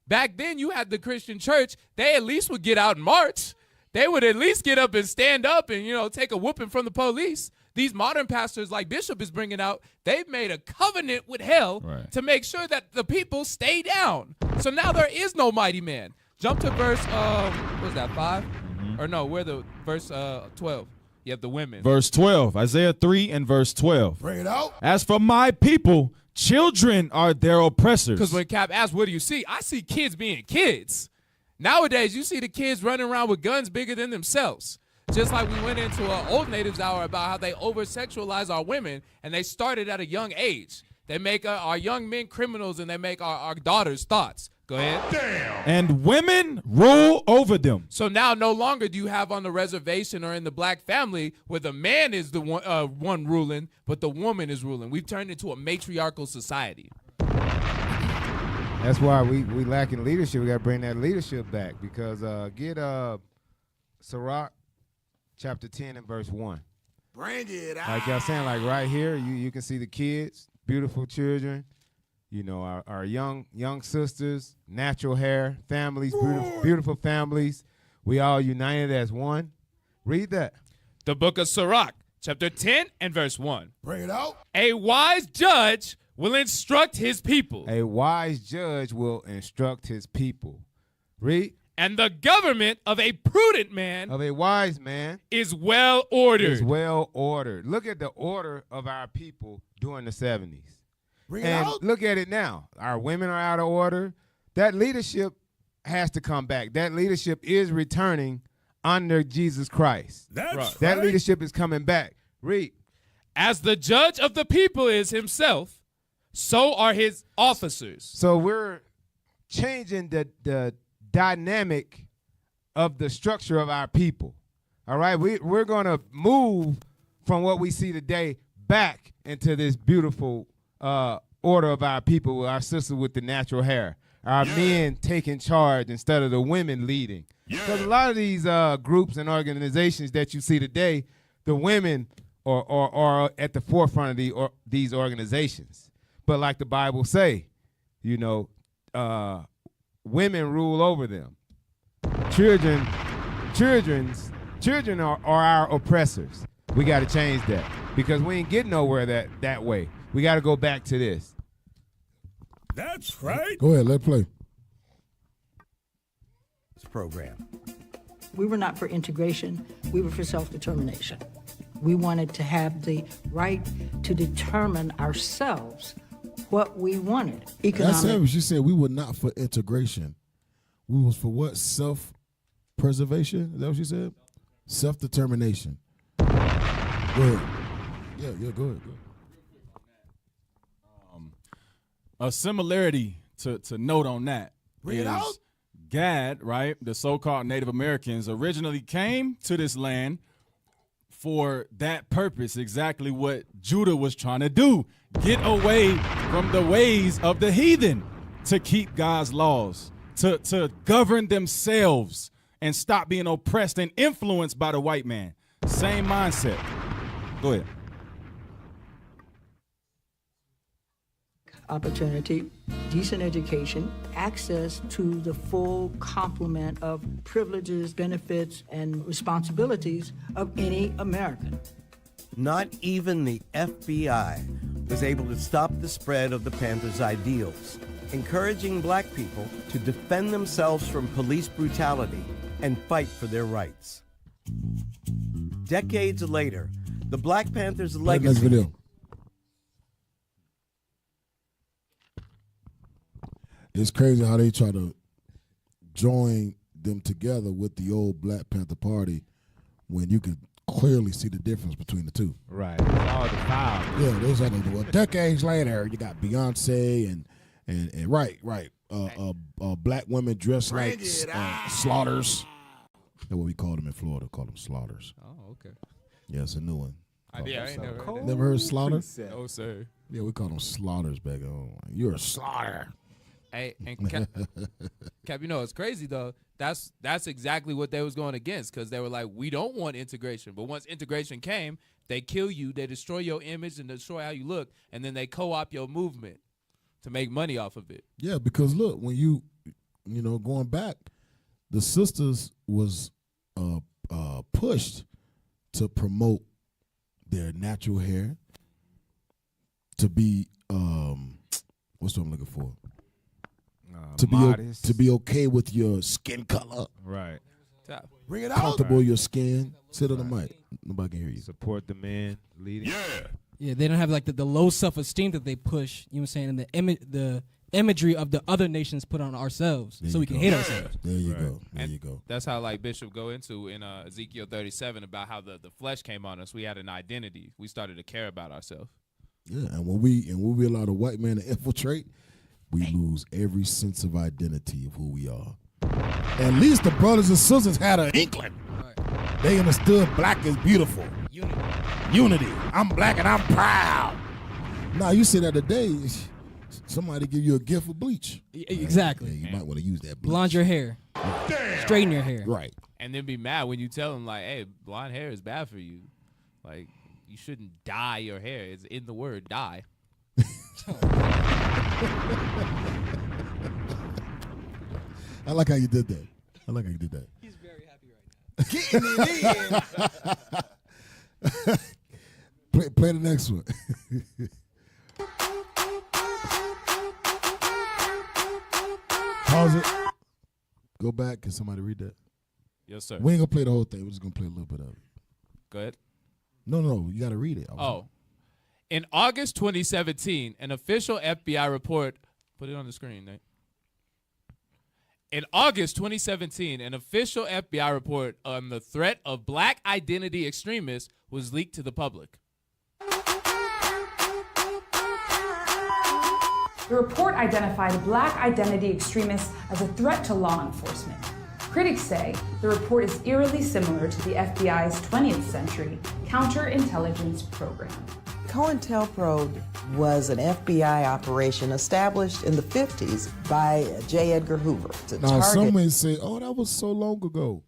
Back then you had the Christian church, they at least would get out and march. They would at least get up and stand up and, take a whooping from the police. These modern pastors like Bishop is bringing out, they've made a covenant with hell to make sure that the people stay down. So now there is no mighty man. Jump to verse, what was that, 5? Or no, we're the verse 12. You have the women. Verse 12, Isaiah 3 and verse 12. Bring it out. As for my people, children are their oppressors. Because when Cap asked, what do you see? I see kids being kids. Nowadays, you see the kids running around with guns bigger than themselves. Just like we went into an Old Natives Hour about how they over-sexualize our women, and they started at a young age. They make our young men criminals, and they make our daughters thoughts. Go ahead. Damn. And women rule over them. So now no longer do you have on the reservation or in the Black family where the man is the one ruling, but the woman is ruling. We've turned into a matriarchal society. That's why we lacking leadership. We got to bring that leadership back because get Sirach chapter 10 and verse 1. Bring it out. Like y'all saying, like right here, you can see the kids, beautiful children, our young sisters, natural hair, families, beautiful families. We all united as one. Read that. The book of Sirach, chapter 10 and verse 1. Bring it out. A wise judge will instruct his people. A wise judge will instruct his people. Read. And the government of a prudent man, of a wise man, is well ordered. Is well ordered. Look at the order of our people during the 70s. And look at it now. Our women are out of order. That leadership has to come back. That leadership is returning under Jesus Christ. That's right. That leadership is coming back. Read. As the judge of the people is himself, so are his officers. So we're changing the dynamic of the structure of our people. All right? We're going to move from what we see today back into this beautiful order of our people, with our sisters with the natural hair, our men taking charge instead of the women leading. Because a lot of these groups and organizations that you see today, the women are at the forefront of these organizations. But like the Bible say, women rule over them. Children are our oppressors. We got to change that because we ain't getting nowhere that way. We got to go back to this. That's right. Go ahead, let's play. This program. We were not for integration. We were for self-determination. We wanted to have the right to determine ourselves what we wanted. That's it. She said we were not for integration. We was for what? Self-preservation? Is that what she said? Self-determination. Go ahead. Yeah, go ahead. A similarity to note on that is Gad, right? The so-called Native Americans originally came to this land for that purpose, exactly what Judah was trying to do. Get away from the ways of the heathen, to keep God's laws, to govern themselves and stop being oppressed and influenced by the white man. Same mindset. Go ahead. Opportunity, decent education, access to the full complement of privileges, benefits, and responsibilities of any American. Not even the FBI was able to stop the spread of the Panthers' ideals, encouraging black people to defend themselves from police brutality and fight for their rights. Decades later, the Black Panthers' legacy... Next video. It's crazy how they try to join them together with the old Black Panther Party when you can clearly see the difference between the two. Right. It's all the foul. Yeah, there's like decades later, you got Beyonce and right. Black women dressed like slaughters. That's what we call them in Florida. Call them slaughters. Oh, okay. Yeah, it's a new one. I ain't never heard that. Never heard slaughter? No, sir. Yeah, we call them slaughters back home. You're a slaughter. Hey, and Cap, it's crazy though. That's exactly what they was going against, because they were like, we don't want integration. But once integration came, they kill you, they destroy your image and destroy how you look, and then they co-opt your movement to make money off of it. Yeah, because look, when you going back, the sisters was pushed to promote their natural hair, to be what's what I'm looking for? To be okay with your skin color. Right. Bring it out. Comfortable your skin. Sit on the mic. Nobody can hear you. Support the man leading. Yeah, they don't have like the low self-esteem that they push, you know what I'm saying, and the imagery of the other nations put on ourselves so we can hate ourselves. There you go. There you go. That's how like Bishop go into in Ezekiel 37 about how the flesh came on us. We had an identity. We started to care about ourselves. Yeah, and when we allow the white man to infiltrate, we lose every sense of identity of who we are. At least the brothers and sisters had an inkling. Right. They understood black is beautiful. Unity. I'm black and I'm proud. Now you say that today, somebody give you a gift of bleach. Exactly. Yeah, you might want to use that bleach. Blonde your hair. Straighten your hair. Right. And then be mad when you tell them like, hey, blonde hair is bad for you. Like, you shouldn't dye your hair. It's in the word dye. I like how you did that. He's very happy right now. Getting it in. Play the next one. Pause it. Go back. Can somebody read that? Yes, sir. We ain't gonna play the whole thing. We're just gonna play a little bit of it. Go ahead. No, you gotta read it. In August 2017, an official FBI report, put it on the screen, Nate. In August 2017, an official FBI report on the threat of black identity extremists was leaked to the public. The report identified black identity extremists as a threat to law enforcement. Critics say the report is eerily similar to the FBI's 20th century counterintelligence program. COINTELPRO was an FBI operation established in the 50s by J. Edgar Hoover to now, target... some may say, that was so long ago.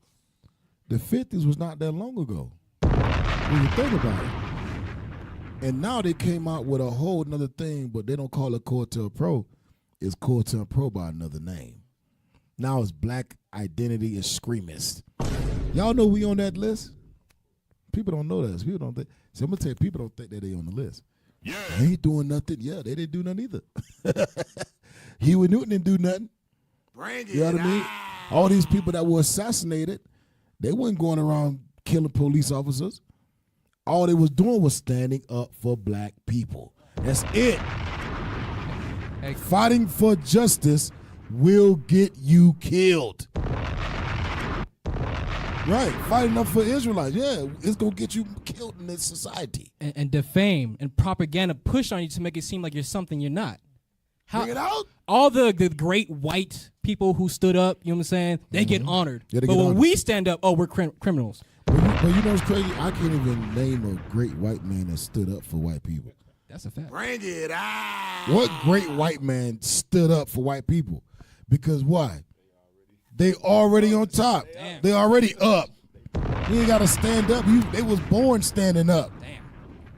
The 50s was not that long ago. When you think about it. And now they came out with a whole nother thing, but they don't call it COINTELPRO. It's COINTELPRO by another name. Now it's Black Identity Extremist. Y'all know we on that list? People don't know that. People don't think. So I'm gonna tell you, people don't think that they on the list. Yeah. They ain't doing nothing. Yeah, they didn't do nothing either. Huey Newton didn't do nothing. Bring You know what I mean? All these people that were assassinated, they weren't going around killing police officers. All they was doing was standing up for black people. That's it. Fighting for justice will get you killed. Right, fighting up for Israelites. Yeah, it's going to get you killed in this society. And defame and propaganda push on you to make it seem like you're something you're not. Bring it out. All the great white people who stood up, you know what I'm saying, they get honored. Yeah, they but get when honored. we stand up, we're criminals. But you know what's crazy? I can't even name a great white man that stood up for white people. That's a fact. Bring it out. What great white man stood up for white people? Because why? They already on top. Damn. They already up. You ain't got to stand up. They was born standing up.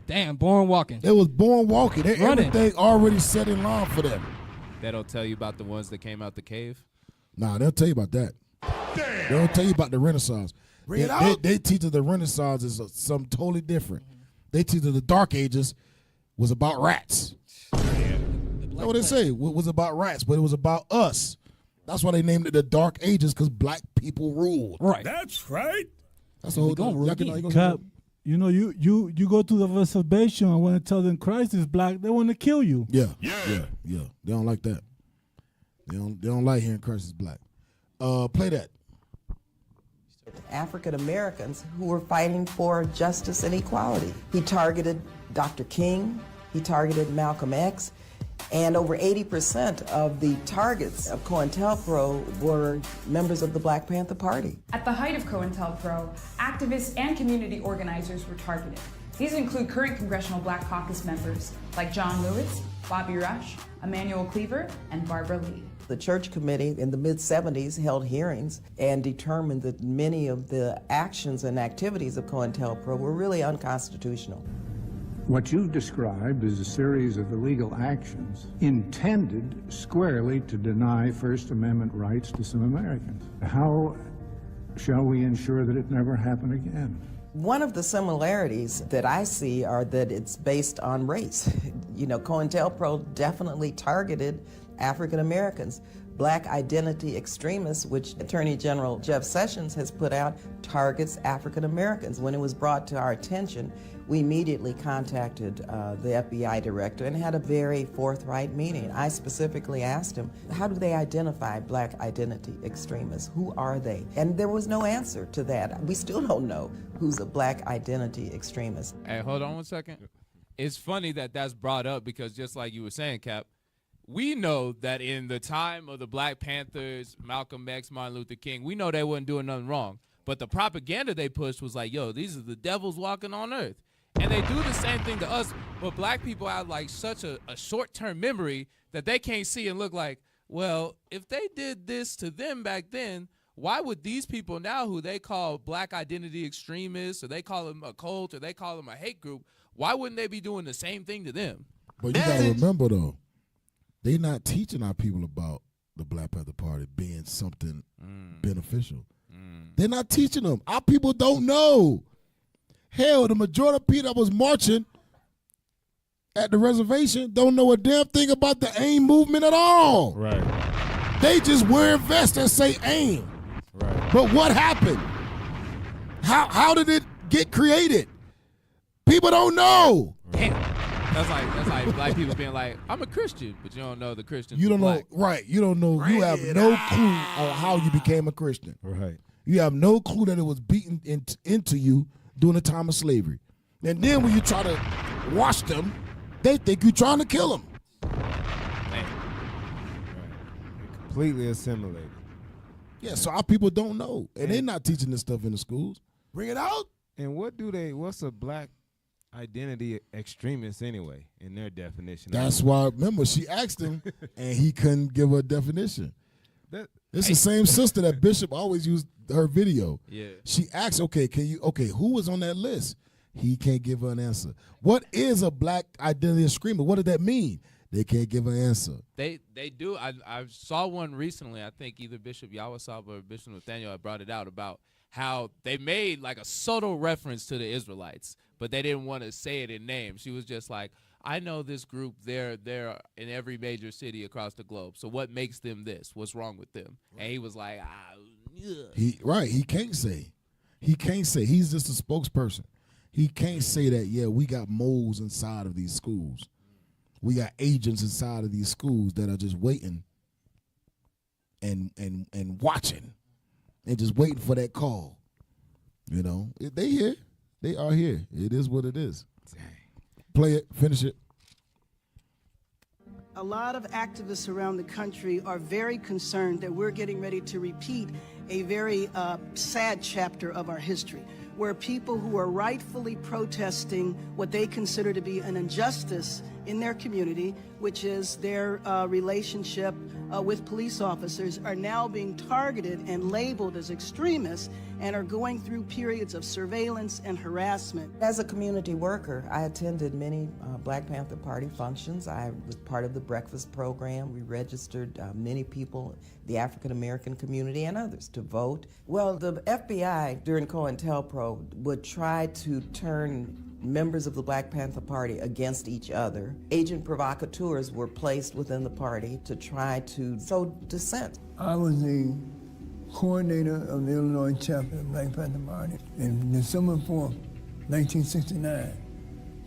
Damn, born walking. They was born walking. Running. Everything already set in line for them. They don't tell you about the ones that came out the cave? Nah, they'll tell you about that. They don't tell you about the Renaissance. Bring it out. They teach us the Renaissance is something totally different. They teach us the Dark Ages was about rats. That's what they say. It was about rats, but it was about us. That's why they named it the Dark Ages, because black people ruled. Right. That's right. That's the whole thing. Cap, you know, you go to the reservation and when they tell them Christ is black, they want to kill you. Yeah. They don't like that. They don't like hearing Christ is black. Play that. African Americans who were fighting for justice and equality. He targeted Dr. King, he targeted Malcolm X, and over 80% of the targets of COINTELPRO were members of the Black Panther Party. At the height of COINTELPRO, activists and community organizers were targeted. These include current Congressional Black Caucus members like John Lewis, Bobby Rush, Emmanuel Cleaver, and Barbara Lee. The church committee in the mid-70s held hearings and determined that many of the actions and activities of COINTELPRO were really unconstitutional. What you've described is a series of illegal actions intended squarely to deny First Amendment rights to some Americans. How shall we ensure that it never happen again? One of the similarities that I see are that it's based on race. You know, COINTELPRO definitely targeted African Americans. Black identity extremists, which Attorney General Jeff Sessions has put out, targets African Americans. When it was brought to our attention, we immediately contacted the FBI director and had a very forthright meeting. I specifically asked him, how do they identify black identity extremists? Who are they? And there was no answer to that. We still don't know who's a black identity extremist. Hey, hold on 1 second. It's funny that that's brought up because just like you were saying, Cap, we know that in the time of the Black Panthers, Malcolm X, Martin Luther King, we know they wasn't doing nothing wrong. But the propaganda they pushed was like, yo, these are the devils walking on earth. And they do the same thing to us, but black people have like such a short-term memory that they can't see and look like, well, if they did this to them back then, why would these people now who they call black identity extremists or they call them a cult or they call them a hate group, why wouldn't they be doing the same thing to them? But you got to remember, though, they're not teaching our people about the Black Panther Party being something beneficial. They're not teaching them. Our people don't know. Hell, the majority of people that was marching at the reservation don't know a damn thing about the AIM movement at all. Right. They just wear vests that say AIM. Right. But what happened? How did it get created? People don't know. Damn. That's like black people being like, I'm a Christian, but you don't know the Christians. You don't know, black. right? You don't know. You have no clue on how you became a Christian. Right. You have no clue that it was beaten into you during the time of slavery. And then when you try to wash them, they think you're trying to kill them. Right. Completely assimilated. Yeah, so our people don't know. And they're not teaching this stuff in the schools. Bring it out. And what's a black identity extremist anyway, in their definition? That's why, remember, she asked him, and he couldn't give her a definition. It's the same sister that Bishop always used her video. Yeah. She asked, okay, who was on that list? He can't give her an answer. What is a black identity screamer? What does that mean? They can't give an answer. They do. I saw one recently. I think either Bishop Yawasab or Bishop Nathaniel had brought it out about how they made like a subtle reference to the Israelites, but they didn't want to say it in name. She was just like, I know this group, they're in every major city across the globe. So what makes them this? What's wrong with them? And he was like, He can't say. He can't say. He's just a spokesperson. He can't say that, yeah, we got moles inside of these schools. We got agents inside of these schools that are just waiting and watching and just waiting for that call. You know, they here. They are here. It is what it is. Play it. Finish it. A lot of activists around the country are very concerned that we're getting ready to repeat a very sad chapter of our history, where people who are rightfully protesting what they consider to be an injustice in their community, which is their relationship with police officers, are now being targeted and labeled as extremists and are going through periods of surveillance and harassment. As a community worker, I attended many Black Panther Party functions. I was part of the breakfast program. We registered many people, the African American community and others, to vote. Well, the FBI during COINTELPRO would try to turn members of the Black Panther Party against each other. Agent provocateurs were placed within the party to try to sow dissent. I was the coordinator of the Illinois chapter of the Black Panther Party. In December 4th, 1969,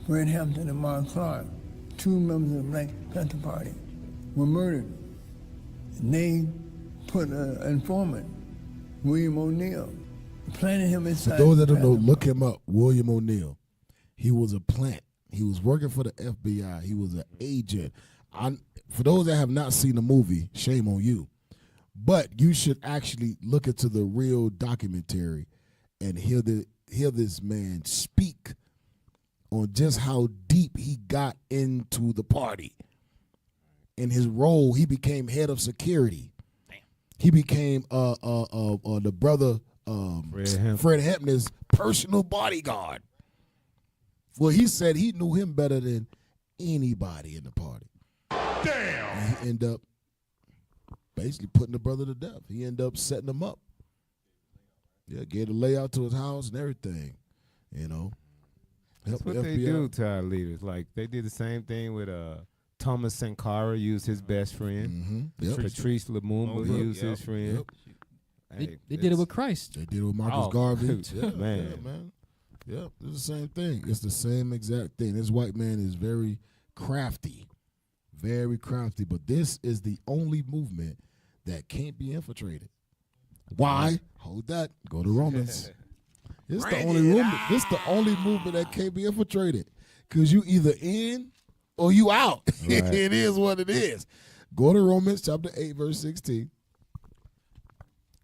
Fred Hampton and Mark Clark, two members of the Black Panther Party, were murdered. And they put an informant, William O'Neill, planted him inside. For those that don't know, look him up, William O'Neill. He was a plant. He was working for the FBI. He was an agent. For those that have not seen the movie, shame on you. But you should actually look into the real documentary and hear this man speak on just how deep he got into the party. In his role, he became head of security. He became the brother Fred Hampton's personal bodyguard. Well, he said he knew him better than anybody in the party. Damn! And he ended up basically putting the brother to death. He ended up setting him up. Yeah, gave the layout to his house and everything. You know. That's what they do to our leaders. Like, they did the same thing with Thomas Sankara, used his best friend. Yep. Patrice Lumumba used his friend. They did it with Christ. They did it with Marcus Garvey. Yeah, man. Yeah, man. Yep, it's the same thing. It's the same exact thing. This white man is very crafty, but this is the only movement that can't be infiltrated. Why? Hold that. Go to Romans. It's the only movement. This the only movement that can't be infiltrated, because you either in or you out. Right. It is what it is. Go to Romans chapter 8, verse 16.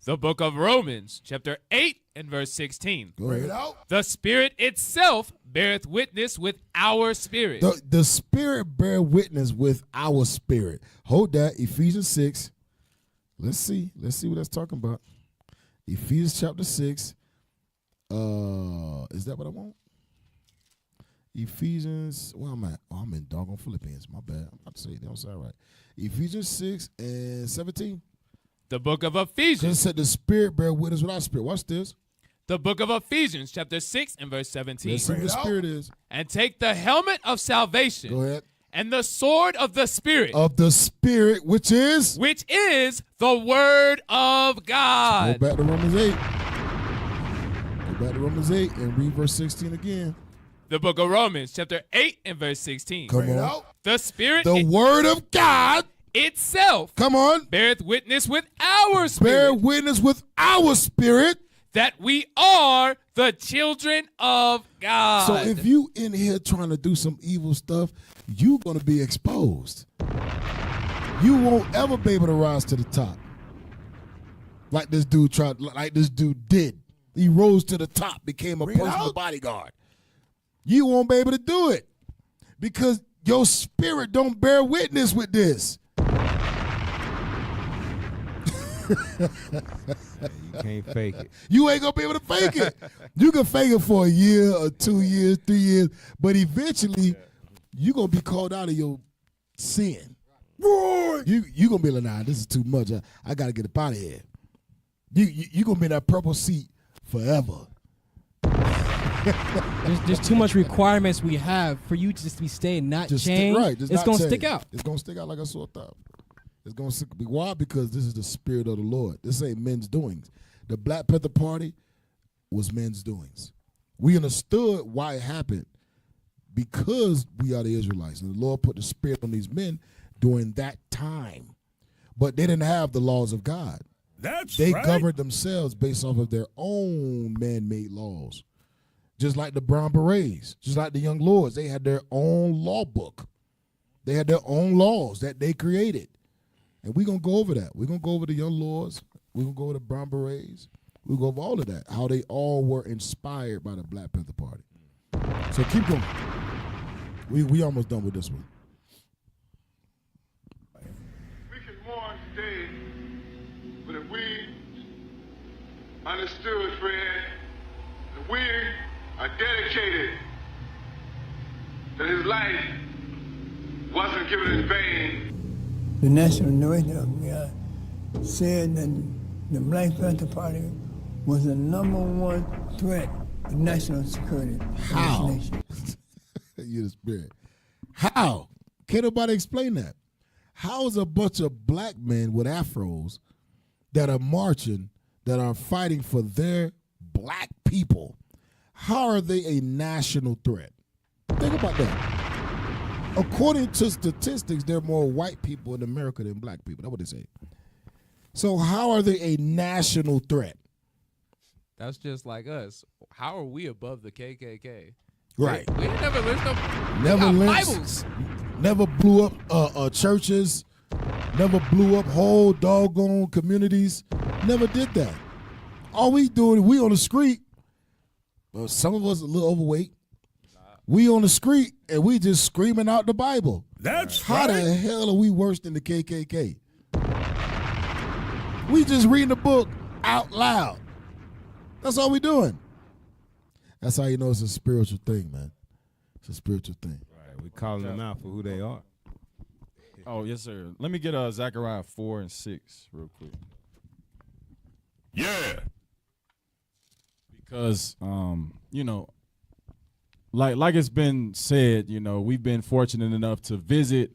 The book of Romans, chapter 8 and verse 16. Go ahead. The Spirit itself beareth witness with our spirit. The Spirit bear witness with our spirit. Hold that. Ephesians 6. Let's see what that's talking about. Ephesians chapter 6. Is that what I want? Ephesians, where am I at? Oh, I'm in doggone Philippians. My bad. I'm about to say it. That don't sound right. Ephesians 6 and 17. The book of Ephesians. It said the Spirit bear witness with our spirit. Watch this. The book of Ephesians, chapter 6 and verse 17. Let's see what the Spirit is. And take the helmet of salvation. Go ahead. And the sword of the Spirit. Of the Spirit, which is? Which is the word of God. Go back to Romans 8. Go back to Romans 8 and read verse 16 again. The book of Romans, chapter 8 and verse 16. Come on. The Spirit. The word of God. Itself. Come on. Beareth witness with our spirit. Bear witness with our spirit. That we are the children of God. So if you in here trying to do some evil stuff, you going to be exposed. You won't ever be able to rise to the top. Like this dude did. He rose to the top, became a personal bodyguard. You won't be able to do it because your spirit don't bear witness with this. You can't fake it. You ain't gonna be able to fake it. You can fake it for a year or 2 years, 3 years, but eventually you gonna be called out of your sin. You gonna be like, nah, this is too much. I gotta get up out of here. You gonna be in that purple seat forever. There's too much requirements we have for you to just be staying, not Just change. right. Just It's not gonna change. stick out. It's gonna stick out like a sore thumb. It's gonna stick. Why? Because this is the spirit of the Lord. This ain't men's doings. The Black Panther Party was men's doings. We understood why it happened because we are the Israelites, and the Lord put the spirit on these men during that time. But they didn't have the laws of God. They governed themselves based off of their own man-made laws. Just like the Brown Berets, just like the Young Lords, they had their own law book. They had their own laws that they created. And we're going to go over that. We're going to go over the Young Lords. We're going to go over the Brown Berets. We'll go over all of that, how they all were inspired by the Black Panther Party. So keep going. We almost done with this one. We can mourn today, but if we understood, Fred, that we are dedicated, that his life wasn't given in vain. The National Director of God said that the Black Panther Party was the #1 threat to national security. How? In this nation. You're the spirit. How? Can't nobody explain that? How is a bunch of black men with afros that are marching, that are fighting for their black people, how are they a national threat? Think about that. According to statistics, there are more white people in America than black people. That's what they say. So how are they a national threat? That's just like us. How are we above the KKK? Right. We never listened. Never Bibles. lynched, never blew up churches, never blew up whole doggone communities. Never did that. All we doing, we on the street. Well, some of us a little overweight. We on the street and we just screaming out the Bible. That's How the hell are we worse than the KKK? We just reading the book out loud. That's all we doing. That's how you know it's a spiritual thing, man. It's a spiritual thing. Right, we calling them out for who they are. Oh, yes, sir. Let me get Zechariah 4 and 6 real quick. Yeah. Because, like it's been said, we've been fortunate enough to visit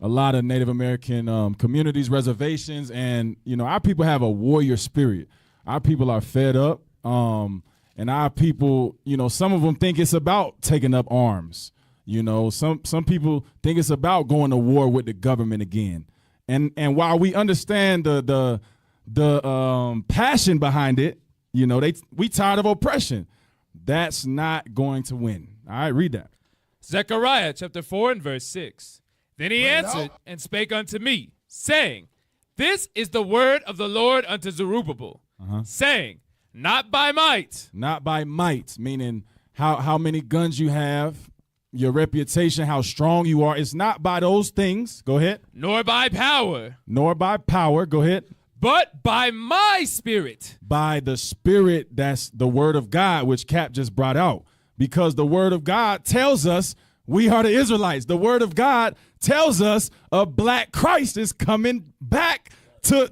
a lot of Native American communities, reservations, and, our people have a warrior spirit. Our people are fed up, and our people, some of them think it's about taking up arms. Some people think it's about going to war with the government again. And while we understand the passion behind it, we tired of oppression. That's not going to win. All right, read that. Zechariah chapter 4 and verse 6. Then he answered and spake unto me, saying, This is the word of the Lord unto Zerubbabel, saying, Not by might. Not by might, meaning how many guns you have, your reputation, how strong you are. It's not by those things. Go ahead. Nor by power. Nor by power. Go ahead. But by my spirit. By the spirit, that's the word of God, which Cap just brought out. Because the word of God tells us we are the Israelites. The word of God tells us a black Christ is coming back to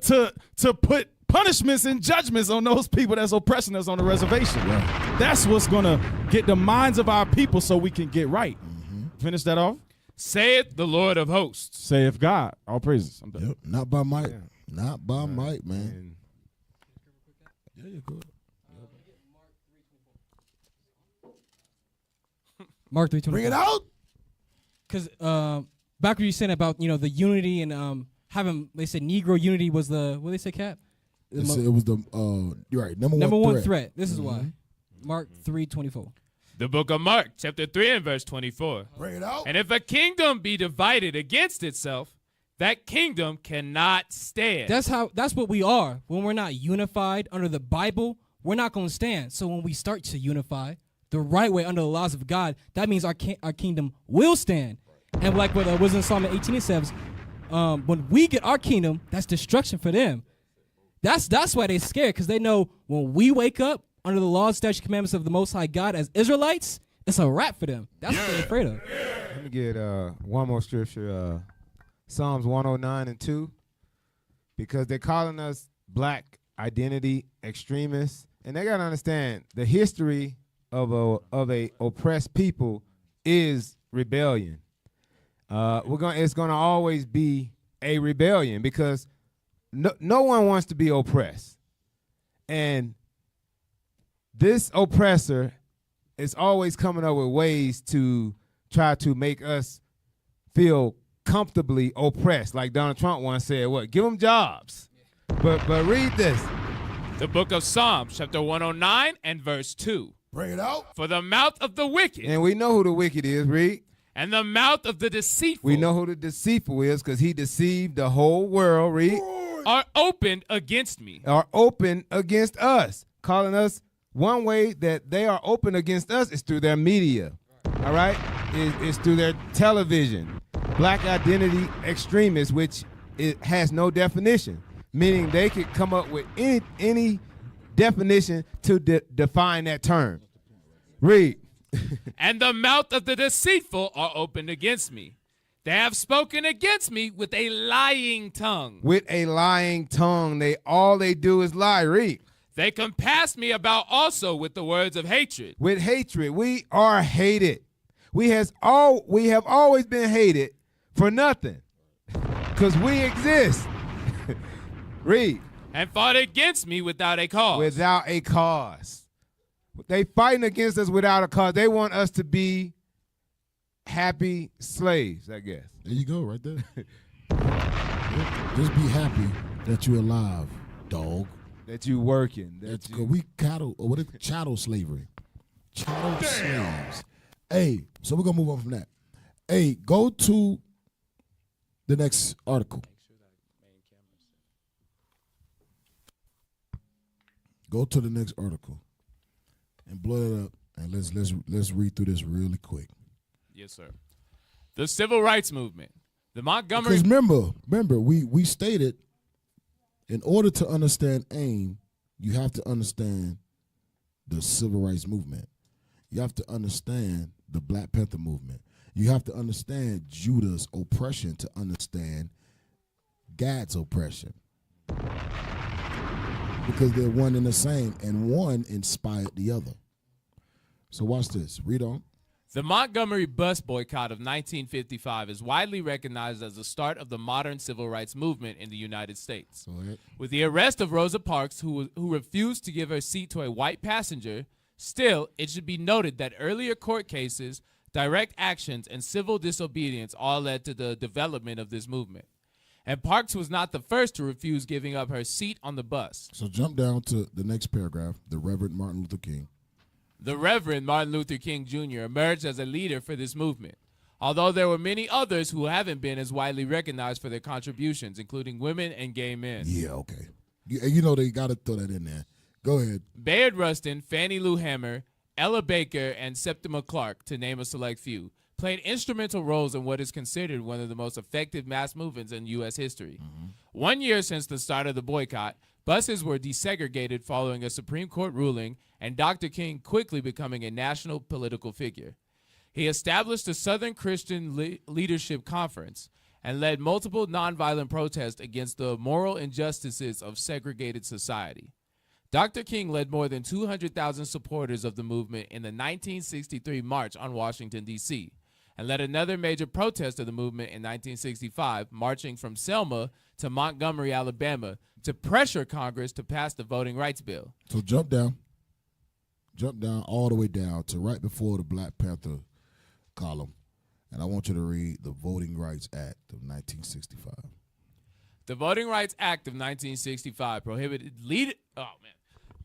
put punishments and judgments on those people that's oppressing us on the reservation. Right. That's what's going to get the minds of our people so we can get right. Finish that off. Saith the Lord of hosts. Saith God. All praises. I'm done. Yep. Not by might. Yeah. Not by might, man. Yeah, you're good. Mark 3:24. Bring it out. Because back when you saying about the unity and having, they said Negro unity was the, what they say, Cap? It was the you're right, number one threat. This is why. Mark 3:24. The book of Mark chapter 3 and verse 24. Bring it out. And if a kingdom be divided against itself, that kingdom cannot stand. That's what we are. When we're not unified under the Bible, we're not going to stand. So when we start to unify the right way under the laws of God, that means our kingdom will stand. And like what was in Psalm 18, it says, when we get our kingdom, that's destruction for them. That's why they scared, because they know when we wake up under the laws, statutes, commandments of the Most High God as Israelites, it's a wrap for them. That's what they're afraid of. Let me get one more scripture, Psalms 109:2, because they're calling us black identity extremists, and they gotta understand the history of a oppressed people is rebellion. It's gonna always be a rebellion because no one wants to be oppressed, and this oppressor is always coming up with ways to try to make us feel comfortably oppressed. Like Donald Trump once said, what? Give them jobs. But read this. The book of Psalms, chapter 109 and verse 2. Bring it out. For the mouth of the wicked. And we know who the wicked is, read. And the mouth of the deceitful. We know who the deceitful is because he deceived the whole world, read. Are opened against me. Are open against us. Calling us, one way that they are open against us is through their media. All right? It's through their television. Black identity extremists, which it has no definition, meaning they could come up with any definition to define that term. Read. And the mouth of the deceitful are opened against me. They have spoken against me with a lying tongue. With a lying tongue. All they do is lie. Read. They compass me about also with the words of hatred. With hatred. We are hated. We have always been hated for nothing. Because we exist. Read. And fought against me without a cause. Without a cause. They fighting against us without a cause. They want us to be happy slaves, I guess. There you go, right there. Just be happy that you're alive, dog. That you working. We cattle, or what is chattel slavery? Chattel slaves. Hey, so we're gonna move on from that. Hey, go to the next article. Go to the next article and blow it up, and let's read through this really quick. Yes, sir. The Civil Rights Movement. The Montgomery. Because remember, we stated, in order to understand AIM, you have to understand the Civil Rights Movement. You have to understand the Black Panther movement. You have to understand Judah's oppression to understand Gad's oppression. Because they're one and the same, and one inspired the other. So watch this. Read on. The Montgomery bus boycott of 1955 is widely recognized as the start of the modern civil rights movement in the United States. With the arrest of Rosa Parks, who refused to give her seat to a white passenger, still, it should be noted that earlier court cases, direct actions, and civil disobedience all led to the development of this movement. And Parks was not the first to refuse giving up her seat on the bus. So jump down to the next paragraph, the Reverend Martin Luther King. The Reverend Martin Luther King Jr. emerged as a leader for this movement, although there were many others who haven't been as widely recognized for their contributions, including women and gay men. Yeah, okay. You know they got to throw that in there. Go ahead. Bayard Rustin, Fannie Lou Hamer, Ella Baker, and Septima Clark, to name a select few, played instrumental roles in what is considered one of the most effective mass movements in U.S. history. 1 year since the start of the boycott, buses were desegregated following a Supreme Court ruling, and Dr. King quickly becoming a national political figure. He established the Southern Christian Leadership Conference and led multiple nonviolent protests against the moral injustices of segregated society. Dr. King led more than 200,000 supporters of the movement in the 1963 March on Washington, D.C., and led another major protest of the movement in 1965, marching from Selma to Montgomery, Alabama, to pressure Congress to pass the Voting Rights Bill. So jump down all the way down to right before the Black Panther column, and I want you to read the Voting Rights Act of 1965. The Voting Rights Act of 1965 prohibited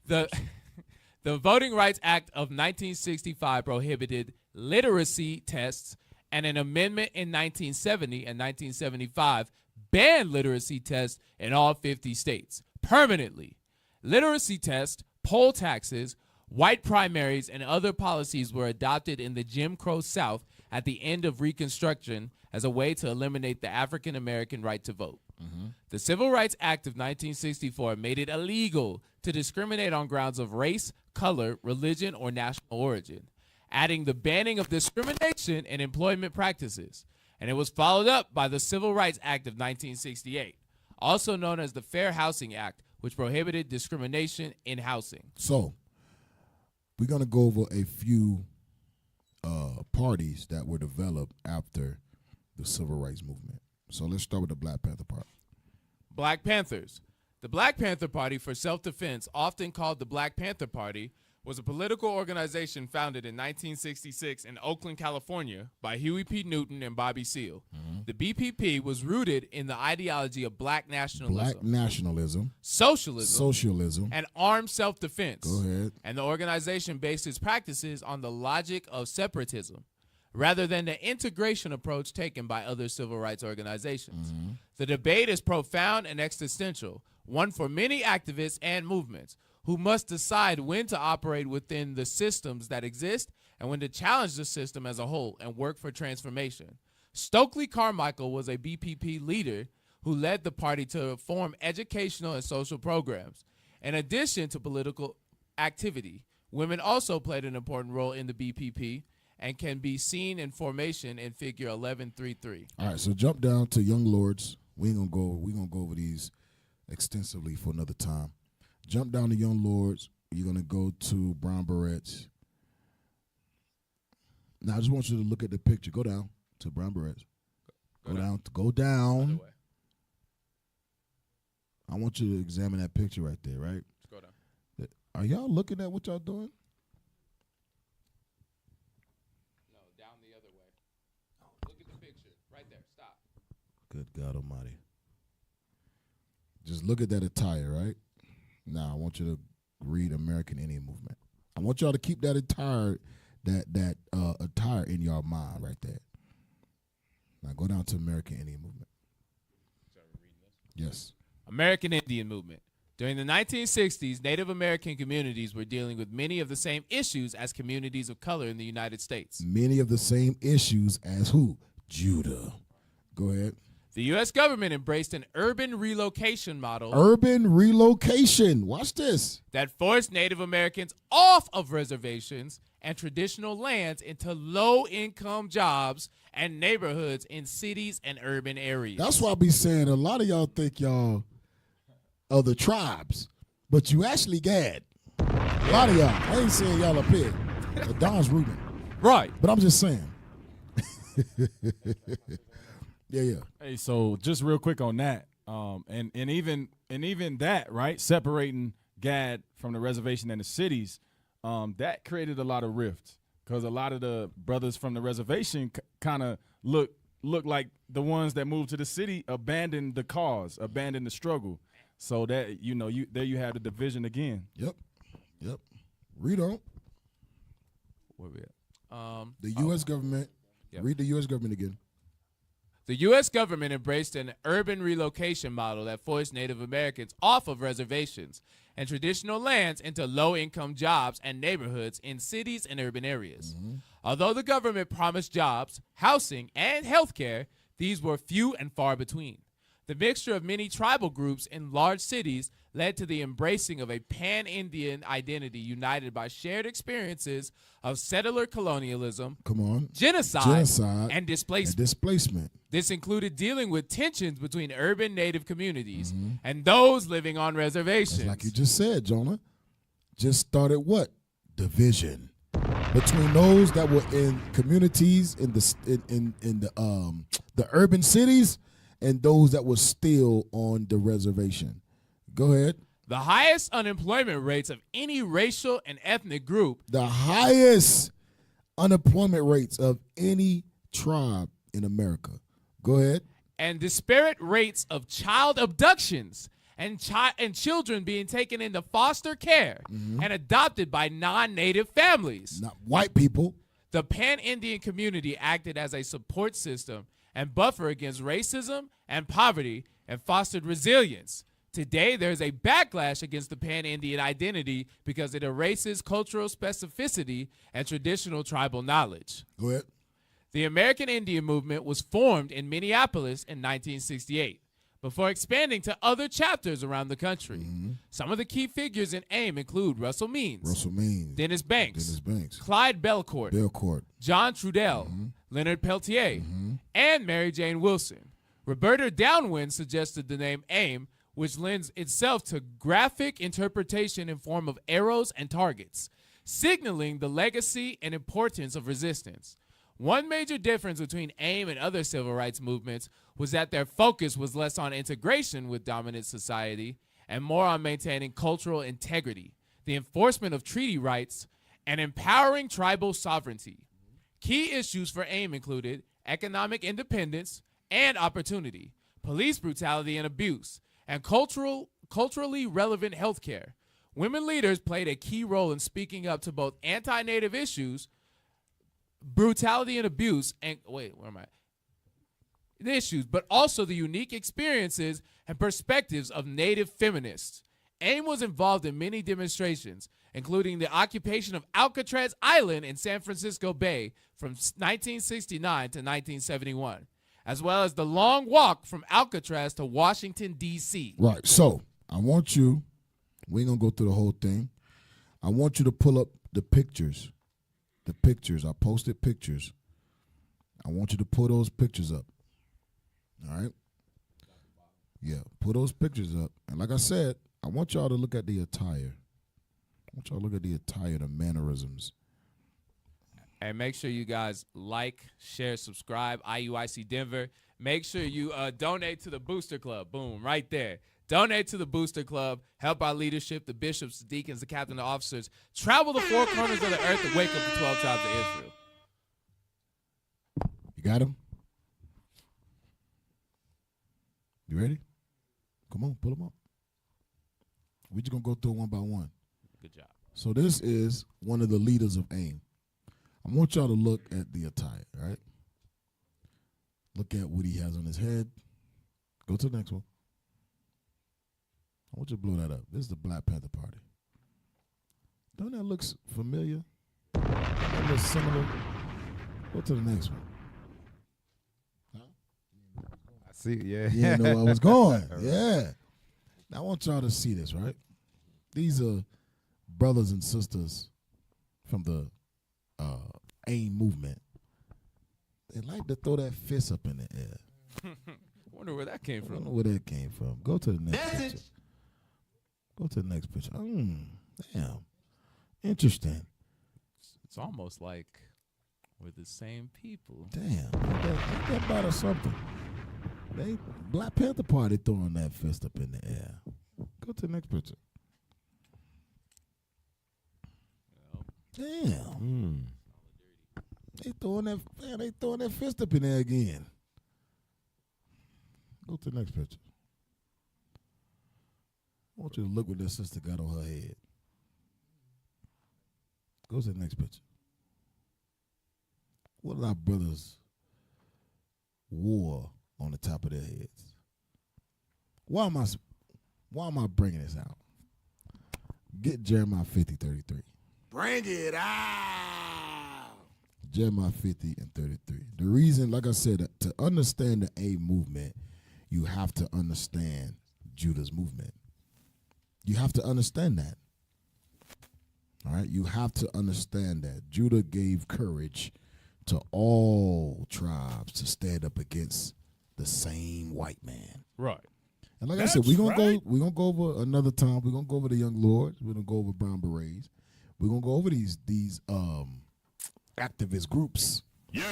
The Voting Rights Act of 1965 prohibited literacy tests, and an amendment in 1970 and 1975 banned literacy tests in all 50 states permanently. Literacy tests, poll taxes, white primaries, and other policies were adopted in the Jim Crow South at the end of Reconstruction as a way to eliminate the African American right to vote. The Civil Rights Act of 1964 made it illegal to discriminate on grounds of race, color, religion, or national origin, adding the banning of discrimination in employment practices. And it was followed up by the Civil Rights Act of 1968, also known as the Fair Housing Act, which prohibited discrimination in housing. So, we're going to go over a few parties that were developed after the Civil Rights Movement. So, let's start with the Black Panther Party. Black Panthers. The Black Panther Party for Self-Defense, often called the Black Panther Party, was a political organization founded in 1966 in Oakland, California by Huey P. Newton and Bobby Seale. The BPP was rooted in the ideology of black nationalism, socialism, and armed self-defense. Go ahead. And the organization based its practices on the logic of separatism, rather than the integration approach taken by other civil rights organizations. The debate is profound and existential, one for many activists and movements who must decide when to operate within the systems that exist and when to challenge the system as a whole and work for transformation. Stokely Carmichael was a BPP leader who led the party to form educational and social programs. In addition to political activity, women also played an important role in the BPP and can be seen in formation in figure 1133. All right, so jump down to Young Lords. We're gonna go over these extensively for another time. Jump down to Young Lords. You're gonna go to Brown Berets. Now I just want you to look at the picture. Go down to Brown Berets. Go down. I want you to examine that picture right there, right? Go down. Are y'all looking at what y'all doing? Good God Almighty. Just look at that attire, right? Now I want you to read American Indian Movement. I want y'all to keep that attire in your mind right there. Now go down to American Indian Movement. Yes. American Indian Movement. During the 1960s, Native American communities were dealing with many of the same issues as communities of color in the United States. Many of the same issues as who? Judah. Go ahead. The U.S. government embraced an urban relocation model. Urban relocation. Watch this. That forced Native Americans off of reservations and traditional lands into low-income jobs and neighborhoods in cities and urban areas. That's why I be saying a lot of y'all think y'all are the tribes, but you actually Gad. A lot of y'all. I ain't saying y'all up here. Don's Reuben. Right. But I'm just saying. Yeah. Hey, so just real quick on that, and even that, right, separating Gad from the reservation and the cities, that created a lot of rift because a lot of the brothers from the reservation kind of look like the ones that moved to the city abandoned the cause, abandoned the struggle. So that there you have the division again. Yep. Read on. Where we at? The U.S. government. Yep. Read the U.S. government again. The U.S. government embraced an urban relocation model that forced Native Americans off of reservations and traditional lands into low-income jobs and neighborhoods in cities and urban areas. Although the government promised jobs, housing, and health care, these were few and far between. The mixture of many tribal groups in large cities led to the embracing of a pan-Indian identity united by shared experiences of settler colonialism, genocide, and displacement. This included dealing with tensions between urban Native communities and those living on reservations. That's like you just said, Jonah. Just started what? Division between those that were in communities in the urban cities and those that were still on the reservation. Go ahead. The highest unemployment rates of any racial and ethnic group. The highest unemployment rates of any tribe in America. Go ahead. And disparate rates of child abductions and children being taken into foster care and adopted by non-native families. Not white people. The pan-Indian community acted as a support system and buffer against racism and poverty and fostered resilience. Today, there's a backlash against the pan-Indian identity because it erases cultural specificity and traditional tribal knowledge. Go ahead. The American Indian movement was formed in Minneapolis in 1968 before expanding to other chapters around the country. Some of the key figures in AIM include Russell Means, Dennis Banks, Clyde Belcourt, John Trudell, Leonard Peltier, and Mary Jane Wilson. Roberta Downwind suggested the name AIM, which lends itself to graphic interpretation in form of arrows and targets, signaling the legacy and importance of resistance. One major difference between AIM and other civil rights movements was that their focus was less on integration with dominant society and more on maintaining cultural integrity, the enforcement of treaty rights, and empowering tribal sovereignty. Key issues for AIM included economic independence and opportunity, police brutality and abuse, and culturally relevant health care. Women leaders played a key role in speaking up to both anti-Native issues, brutality and abuse, and the issues, but also the unique experiences and perspectives of Native feminists. AIM was involved in many demonstrations, including the occupation of Alcatraz Island in San Francisco Bay from 1969 to 1971, as well as the long walk from Alcatraz to Washington, D.C. Right. So I want you, we ain't going to go through the whole thing. I want you to pull up the pictures. The pictures. I posted pictures. I want you to pull those pictures up. All right? Yeah, pull those pictures up. And like I said, I want y'all to look at the attire. I want y'all to look at the attire, the mannerisms. And make sure you guys like, share, subscribe, IUIC Denver. Make sure you donate to the Booster Club. Boom, right there. Donate to the Booster Club. Help our leadership, the bishops, the deacons, the captain, the officers. Travel the four corners of the earth and wake up the 12 tribes of Israel. You got him? You ready? Come on, pull them up. We're just going to go through one by one. Good job. So this is one of the leaders of AIM. I want y'all to look at the attire, right? Look at what he has on his head. Go to the next one. I want you to blow that up. This is the Black Panther Party. Don't that look familiar? That looks similar. Go to the next one. I see, yeah. You didn't know where I was going. Yeah. Now I want y'all to see this, right? These are brothers and sisters from the AIM movement. They like to throw that fist up in the air. Wonder where that came from. I don't know where that came from. Go to the next picture. Go to the next picture. Damn. Interesting. It's almost like we're the same people. Damn. Ain't that about or something? They Black Panther Party throwing that fist up in the air. Go to the next picture. Damn. They throwing that fist up in there again. Go to the next picture. I want you to look what this sister got on her head. Go to the next picture. What our brothers wore on the top of their heads? Why am I bringing this out? Get Jeremiah 50:33. Bring it out. Jeremiah 50 and 33. The reason, like I said, to understand the AIM movement, you have to understand Judah's movement. You have to understand that. All right? You have to understand that. Judah gave courage to all tribes to stand up against the same white man. Right. And like I said, we're gonna go over another time. We're gonna go over the Young Lords. We're gonna go over Brown Berets. We're gonna go over these activist groups. Yeah.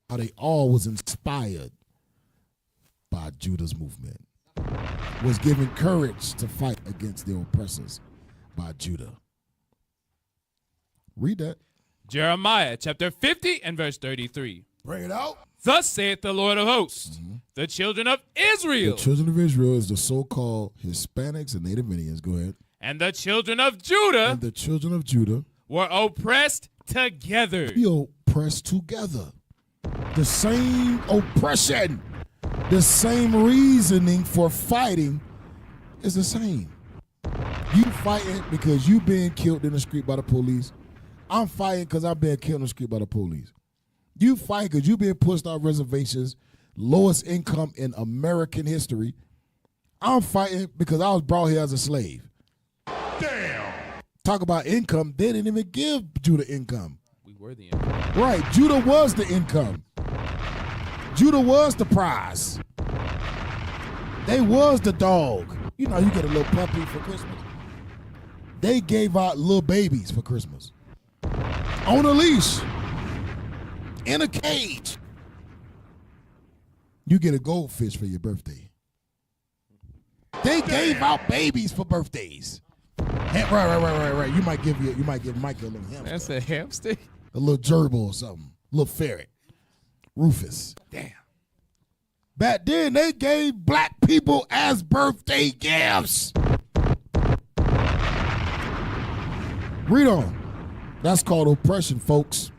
How they all was inspired by Judah's movement. Was given courage to fight against the oppressors by Judah. Read that. Jeremiah chapter 50 and verse 33. Bring it out. Thus saith the Lord of hosts, the children of Israel. The children of Israel is the so-called Hispanics and Native Indians. Go ahead. And the children of Judah. And the children of Judah were oppressed together. We oppressed together. The same oppression, the same reasoning for fighting is the same. You fighting because you being killed in the street by the police. I'm fighting because I'm being killed in the street by the police. You fight because you being pushed out reservations lowest income in American history. I'm fighting because I was brought here as a slave. Damn. Talk about income. They didn't even give Judah income. We were the income. Right. Judah was the income. Judah was the prize. They was the dog. You know, you get a little puppy for Christmas. They gave out little babies for Christmas. On a leash. In a cage. You get a goldfish for your birthday. They gave out babies for birthdays. Right. You might give Micah a little hamster. That's a hamster? A little gerbil or something. A little ferret. Rufus. Damn. Back then, they gave black people as birthday gifts. Read on. That's called oppression, folks.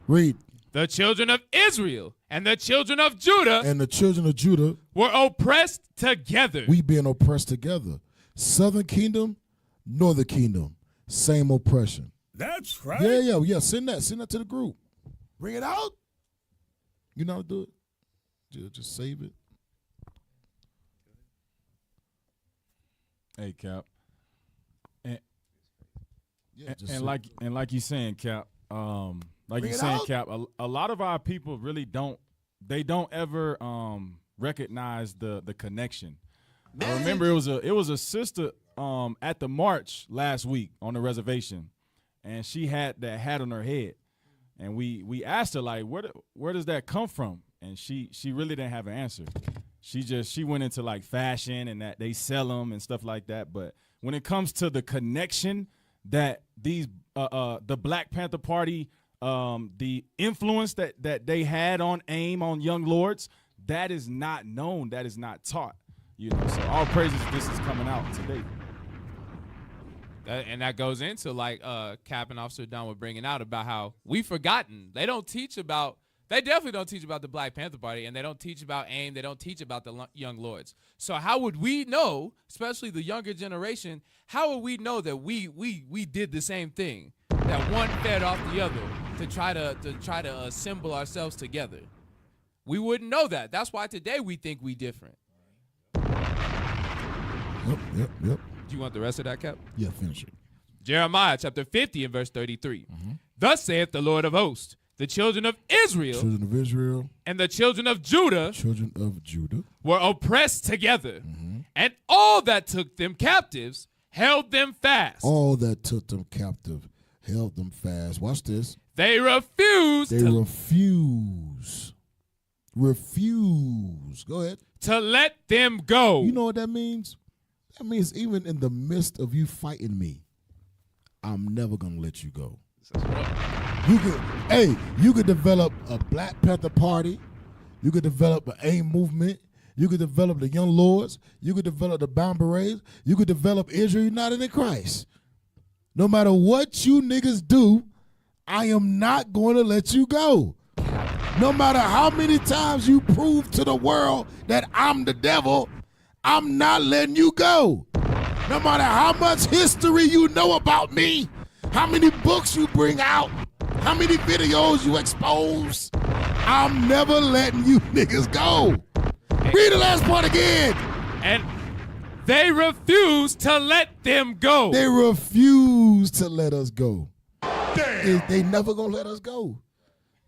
Read. The children of Israel and the children of Judah And the children of Judah were oppressed together. we being oppressed together. Southern kingdom, northern kingdom, same oppression. That's right. Yeah. Send that to the group. Bring it out. You know how to do it? Just save it. Hey, Cap. just And like you saying, Cap, Bring it out. Cap, a lot of our people really don't ever recognize the connection. I remember it was a sister at the march last week on the reservation, and she had that hat on her head, and we asked her, like, where does that come from? And she really didn't have an answer. She went into like fashion and that they sell them and stuff like that. But when it comes to the connection that these the Black Panther Party, the influence that they had on AIM, on young lords, that is not known, that is not taught. You know, so all praises this is coming out today. And that goes into like Cap and Officer Don were bringing out about how we've forgotten. They definitely don't teach about the Black Panther Party, and they don't teach about AIM. They don't teach about the young lords. So how would we know, especially the younger generation, how would we know that we did the same thing, that one fed off the other to try to assemble ourselves together? We wouldn't know that. That's why today we think we different. Yep. Do you want the rest of that, Cap? Yeah, finish it. Jeremiah chapter 50 and verse 33. Thus saith the Lord of hosts, the children of Israel and the children of Judah were oppressed together, and all that took them captives held them fast. All that took them captive held them fast. Watch this. They refused. Refuse. Go ahead. To let them go. You know what that means? That means even in the midst of you fighting me, I'm never gonna let you go. You could develop a Black Panther Party. You could develop an AIM movement. You could develop the Young Lords. You could develop the Bound Berets. You could develop Israel United in Christ. No matter what you niggas do, I am not going to let you go. No matter how many times you prove to the world that I'm the devil, I'm not letting you go. No matter how much history you know about me, how many books you bring out, how many videos you expose, I'm never letting you niggas go. Read the last part again. And they refuse to let them go. They refuse to let us go. They never gonna let us go.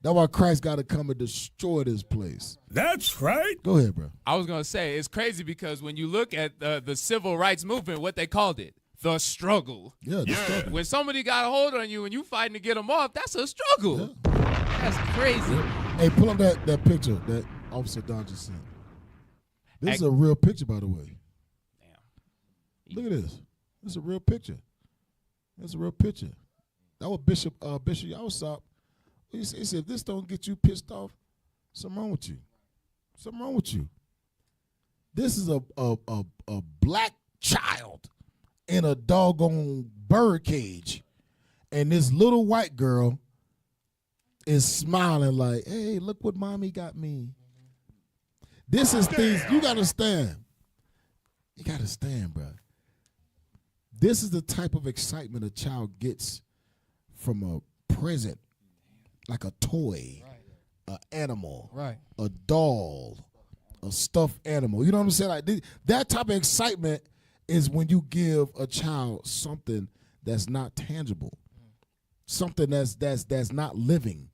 That's why Christ got to come and destroy this place. That's right. Go ahead, bro. I was going to say, it's crazy because when you look at the civil rights movement, what they called it, the struggle. Yeah, the struggle. When somebody got a hold on you and you fighting to get them off, that's a struggle. Yeah. That's crazy. Yeah. Hey, pull up that picture that Officer Don just sent. This is a real picture, by the way. Damn. Look at this. This is a real picture. That's a real picture. That was Bishop Yawsop. He said, if this don't get you pissed off, something wrong with you. Something wrong with you. This is a black child in a doggone bird cage. And this little white girl is smiling like, hey, look what mommy got me. This is things you got to stand. You got to stand, bro. This is the type of excitement a child gets from a present, like a toy, an animal, Right. a doll, a stuffed animal. You know what I'm saying? Like that type of excitement is when you give a child something that's not tangible, something that's not living.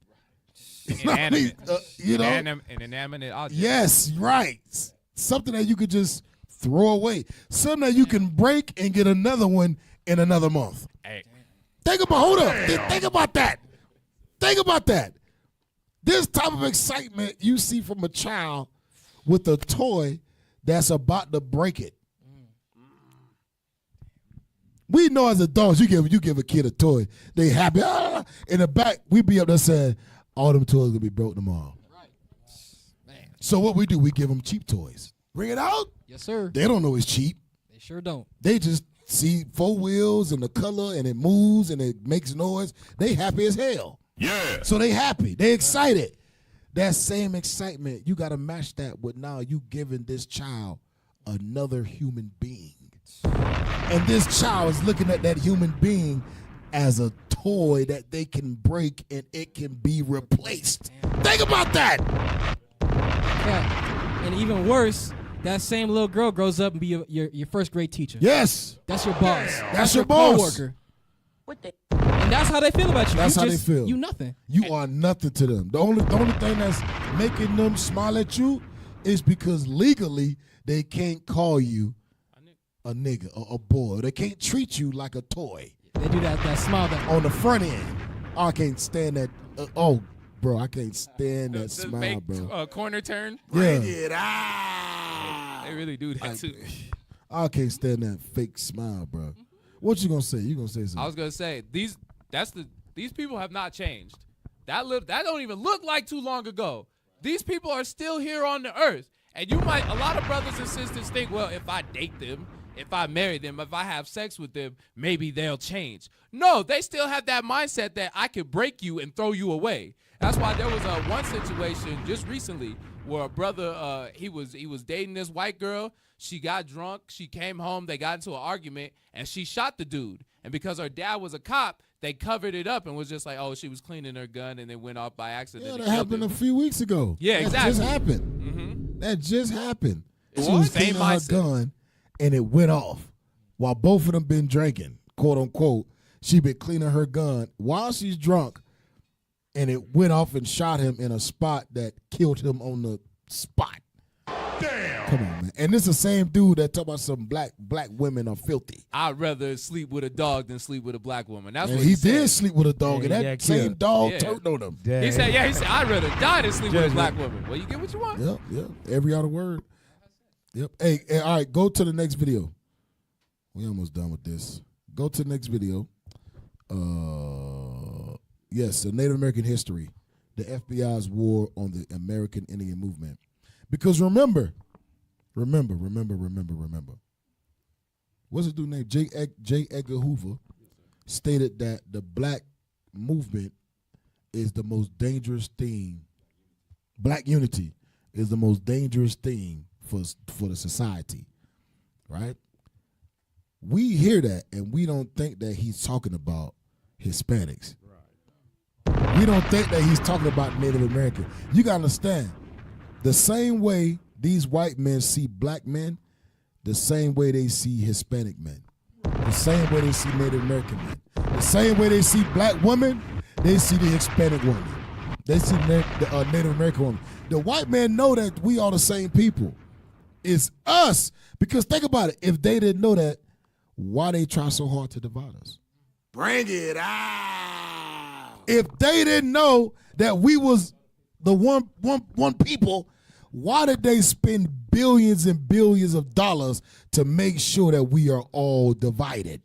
Inanimate. You know, An inanimate object. yes, right. Something that you could just throw away, something that you can break and get another one in another month. Hey. Hold up. Think about that. Think about that. This type of excitement you see from a child with a toy that's about to break it. We know as adults, you give a kid a toy, they happy. Ah! In the back, we be up there saying, all them toys gonna be broke tomorrow. Right. Man. So what we do, we give them cheap toys. Bring it out. Yes, sir. They don't know it's cheap. They sure don't. They just see 4 wheels and the color and it moves and it makes noise. They happy as hell. Yeah. So they happy. They excited. That same excitement, you got to match that with now you giving this child another human being. And this child is looking at that human being as a toy that they can break and it can be replaced. Think about that. Yeah. And even worse, that same little girl grows up and be your first grade teacher. Yes. That's your boss. That's your boss. Coworker. And that's how they feel about you. That's you how just, they feel. You nothing. You are nothing to them. The only thing that's making them smile at you is because legally they can't call you a nigga or a boy. They can't treat you like a toy. They do that smile on the front end. Oh, I can't stand that. Bro, I can't stand that smile, fake, bro. Corner turn. Yeah. Bring it out. They really do that too. I can't stand that fake smile, bro. What you gonna say? You gonna say something? I was gonna say these people have not changed. That don't even look like too long ago. These people are still here on the earth, and a lot of brothers and sisters think, well, if I date them, if I marry them, if I have sex with them, maybe they'll change. No, they still have that mindset that I could break you and throw you away. That's why there was one situation just recently where a brother he was dating this white girl. She got drunk. She came home. They got into an argument, and she shot the dude. And because her dad was a cop, they covered it up and was just like, oh, she was cleaning her gun and then went off by accident. Yeah, that happened a few weeks ago. Yeah, exactly. That just happened. Mm-hmm. That just happened. She Well, was same cleaning her mindset. gun, and it went off while both of them been drinking, quote unquote. She been cleaning her gun while she's drunk, and it went off and shot him in a spot that killed him on the spot. Damn. Come on, man. And this is the same dude that talk about some black women are filthy. I'd rather sleep with a dog than sleep with a black woman. That's And what he said. did sleep with a dog, and that same dog Yeah. turned on him. He said, I'd rather die than sleep with a black woman. Well, you get what you want. Yep. Every other word. Yep. Hey, all right, go to the next video. We almost done with this. Go to the next video. Yes, the Native American history, the FBI's war on the American Indian movement. Because remember. What's his dude named? J. Edgar Hoover stated that the black movement is the most dangerous thing. Black unity is the most dangerous thing for the society, right? We hear that and we don't think that he's talking about Hispanics. Right. We don't think that he's talking about Native American. You gotta understand, the same way these white men see black men, the same way they see Hispanic men, the same way they see Native American men, the same way they see black women, they see the Hispanic woman, they see the Native American woman. The white men know that we are the same people. It's us. Because think about it, if they didn't know that, why they try so hard to divide us? Bring it out. If they didn't know that we was the one people, why did they spend billions and billions of dollars to make sure that we are all divided?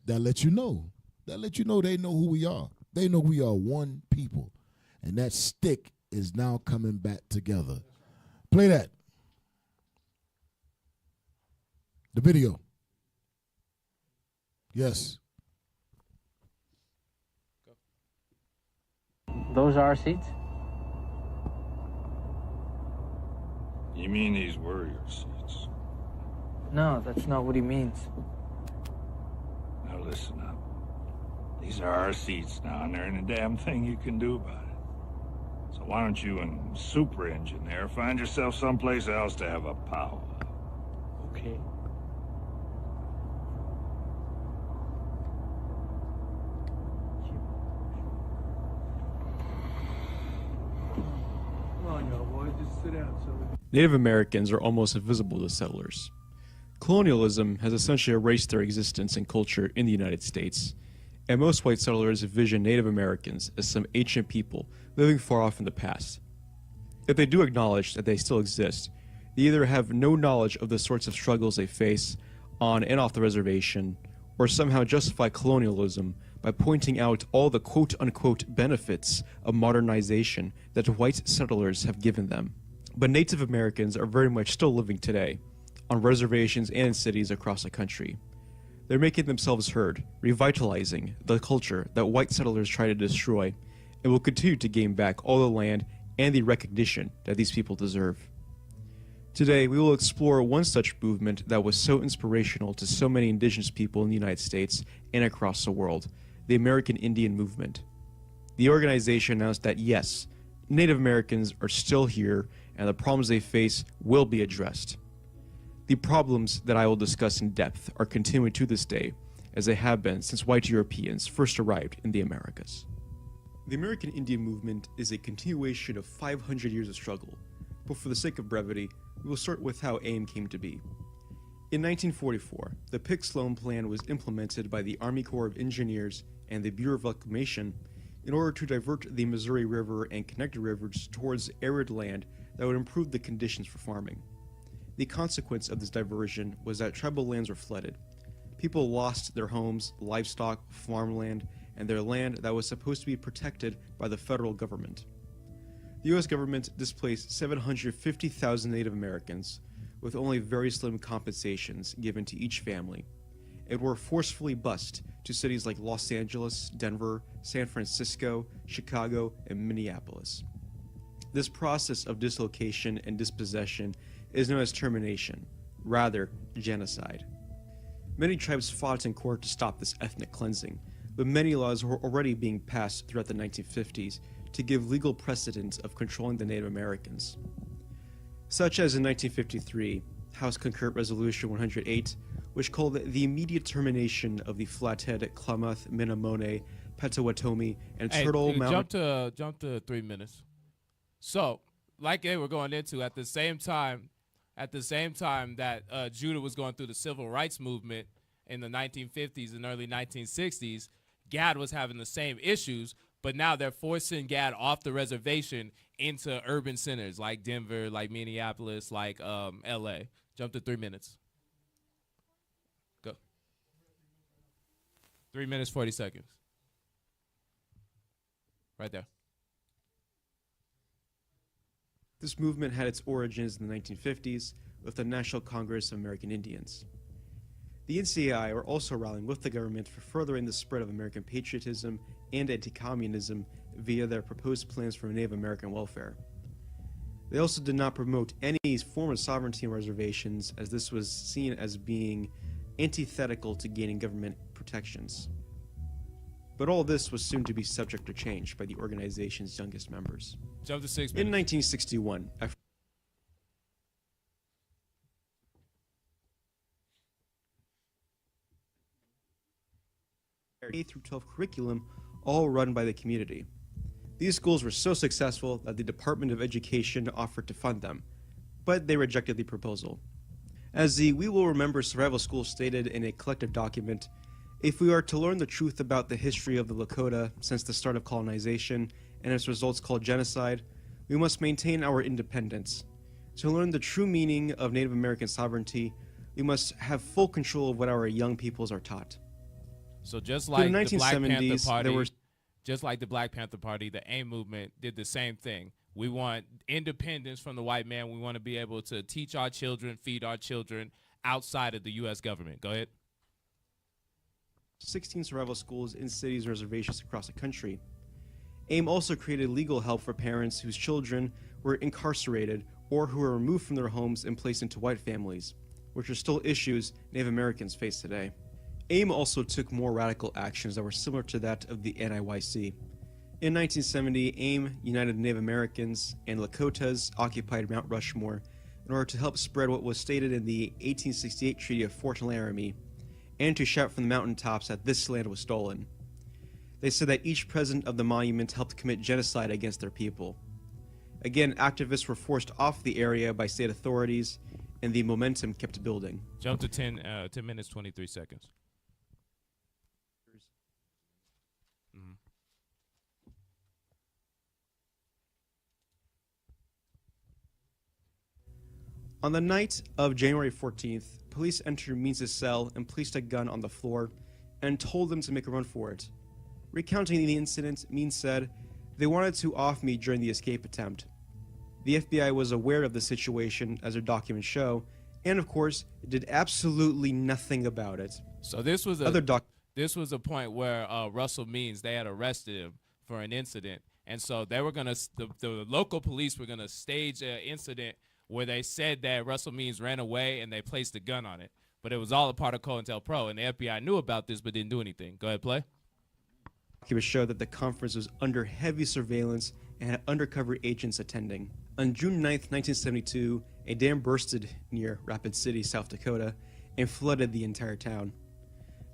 That let you know. That let you know they know who we are. They know we are one people. And that stick is now coming back together. Play that. The video. Yes. Those are our seats? You mean these were your seats? No, that's not what he means. Now listen up. These are our seats now, and there ain't a damn thing you can do about it. why don't you and Super Engineer find yourself someplace else to have a powwow? Okay. Come on, y'all, boys, just sit down. Native Americans are almost invisible to settlers. Colonialism has essentially erased their existence and culture in the United States, and most white settlers envision Native Americans as some ancient people living far off in the past. If they do acknowledge that they still exist, they either have no knowledge of the sorts of struggles they face on and off the reservation, or somehow justify colonialism by pointing out all the quote-unquote benefits of modernization that white settlers have given them. But Native Americans are very much still living today, on reservations and in cities across the country. They're making themselves heard, revitalizing the culture that white settlers try to destroy, and will continue to gain back all the land and the recognition that these people deserve. Today, we will explore one such movement that was so inspirational to so many indigenous people in the United States and across the world, the American Indian Movement. The organization announced that yes, Native Americans are still here and the problems they face will be addressed. The problems that I will discuss in depth are continuing to this day, as they have been since white Europeans first arrived in the Americas. The American Indian Movement is a continuation of 500 years of struggle, but for the sake of brevity, we will start with how AIM came to be. In 1944, the Pick-Sloan Plan was implemented by the Army Corps of Engineers and the Bureau of Reclamation in order to divert the Missouri River and connected rivers towards arid land that would improve the conditions for farming. The consequence of this diversion was that tribal lands were flooded. People lost their homes, livestock, farmland, and their land that was supposed to be protected by the federal government. The U.S. government displaced 750,000 Native Americans, with only very slim compensations given to each family, and were forcefully bused to cities like Los Angeles, Denver, San Francisco, Chicago, and Minneapolis. This process of dislocation and dispossession is known as termination, rather genocide. Many tribes fought in court to stop this ethnic cleansing, but many laws were already being passed throughout the 1950s to give legal precedence of controlling the Native Americans. Such as in 1953, House Concurrent Resolution 108, which called the immediate termination of the Flathead, Klamath, Menominee, Potawatomi, and Turtle Mountain. Jump to 3 minutes. So, like they were going into at the same time that Judah was going through the civil rights movement in the 1950s and early 1960s, Gad was having the same issues, but now they're forcing Gad off the reservation into urban centers like Denver, like Minneapolis, like LA. Jump to 3 minutes. Go. 3 minutes, 40 seconds. Right there. This movement had its origins in the 1950s with the National Congress of American Indians. The NCAI were also rallying with the government for furthering the spread of American patriotism and anti-communism via their proposed plans for Native American welfare. They also did not promote any form of sovereignty on reservations, as this was seen as being antithetical to gaining government protections. But all this was soon to be subject to change by the organization's youngest members. Jump to 6 minutes. In 1961, K through 12 curriculum, all run by the community. These schools were so successful that the Department of Education offered to fund them, but they rejected the proposal. As the We Will Remember Survival School stated in a collective document, if we are to learn the truth about the history of the Lakota since the start of colonization and its results called genocide, we must maintain our independence. To learn the true meaning of Native American sovereignty, we must have full control of what our young peoples are taught. So just like the Black Panther Party, the AIM movement did the same thing. We want independence from the white man. We want to be able to teach our children, feed our children outside of the U.S. government. Go ahead. 16 survival schools in cities and reservations across the country. AIM also created legal help for parents whose children were incarcerated or who were removed from their homes and placed into white families, which are still issues Native Americans face today. AIM also took more radical actions that were similar to that of the IUIC. In 1970, AIM united Native Americans and Lakotas occupied Mount Rushmore in order to help spread what was stated in the 1868 Treaty of Fort Laramie, and to shout from the mountaintops that this land was stolen. They said that each president of the monument helped commit genocide against their people. Again, activists were forced off the area by state authorities, and the momentum kept building. Jump to 10 minutes, 23 seconds. On the night of January 14th, police entered Means' cell and placed a gun on the floor and told them to make a run for it. Recounting the incident, Means said, "They wanted to off me during the escape attempt." The FBI was aware of the situation, as their documents show, and of course, did absolutely nothing about it. So this was a point where Russell Means, they had arrested him for an incident, and so they were gonna the local police were gonna stage an incident where they said that Russell Means ran away and they placed a gun on it, but it was all a part of COINTELPRO, and the FBI knew about this but didn't do anything. Go ahead, play. Documents show that the conference was under heavy surveillance and had undercover agents attending. On June 9th, 1972, a dam bursted near Rapid City, South Dakota, and flooded the entire town.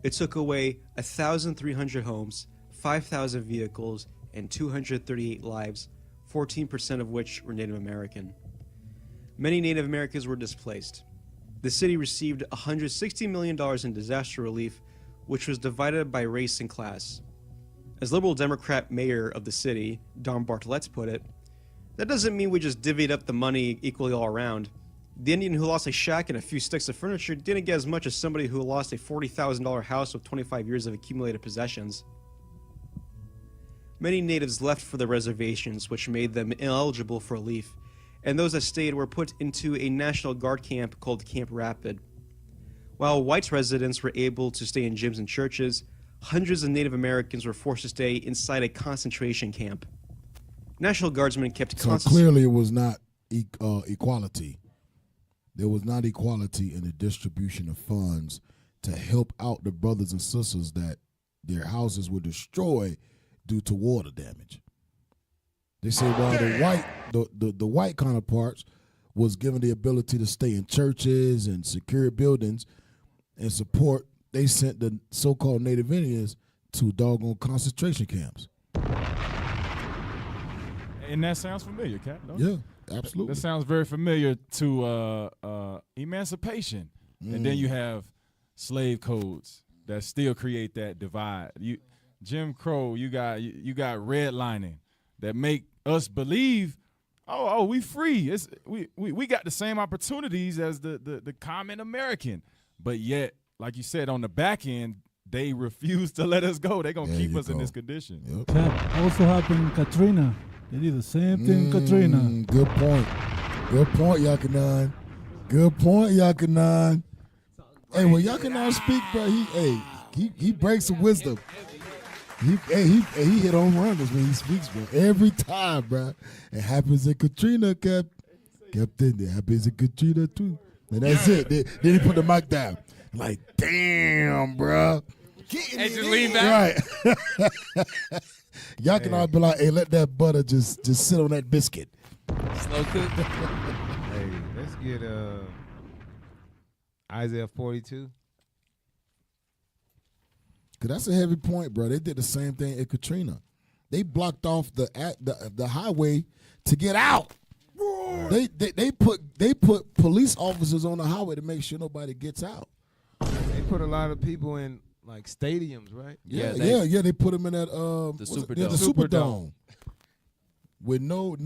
It took away 1,300 homes, 5,000 vehicles, and 238 lives, 14% of which were Native American. Many Native Americans were displaced. The city received $160 million in disaster relief, which was divided by race and class. As Liberal Democrat mayor of the city, Don Bartlett, put it, "That doesn't mean we just divvied up the money equally all around. The Indian who lost a shack and a few sticks of furniture didn't get as much as somebody who lost a $40,000 house with 25 years of accumulated possessions." Many natives left for the reservations, which made them ineligible for relief, and those that stayed were put into a National Guard camp called Camp Rapid. While white residents were able to stay in gyms and churches, hundreds of Native Americans were forced to stay inside a concentration camp. National Guardsmen kept So clearly it was not equality. There was not equality in the distribution of funds to help out the brothers and sisters that their houses were destroyed due to water damage. They say while the white counterparts was given the ability to stay in churches and secure buildings and support, they sent the so-called Native Indians to doggone concentration camps. And that sounds familiar, Cap. Yeah, absolutely. That sounds very familiar to emancipation. And then you have slave codes that still create that divide. Jim Crow, you got redlining that make us believe, oh, we free. We got the same opportunities as the common American. But yet, like you said, on the back end, they refuse to let us go. They're going to keep us in this condition. Yep. That also happened in Katrina. They did the same thing in Katrina. Good point. Good point, Yakanan. Good point, Yakanan. Hey, when Yakanan speak, bro, he breaks some wisdom. He hit on runners when he speaks, bro. Every time, bro. It happens in Katrina, Captain. It happens in Katrina, too. And that's it. Then he put the mic down. Like, damn, bro. And just lean back. Right. Y'all can all be like, hey, let that butter just sit on that biscuit. Slow cook. Hey, let's get Isaiah 42. Cause that's a heavy point, bro. They did the same thing in Katrina. They blocked off the highway to get out. They put police officers on the highway to make sure nobody gets out. They put a lot of people in like stadiums, right? Yeah. They put them in that the Superdome. The Superdome with no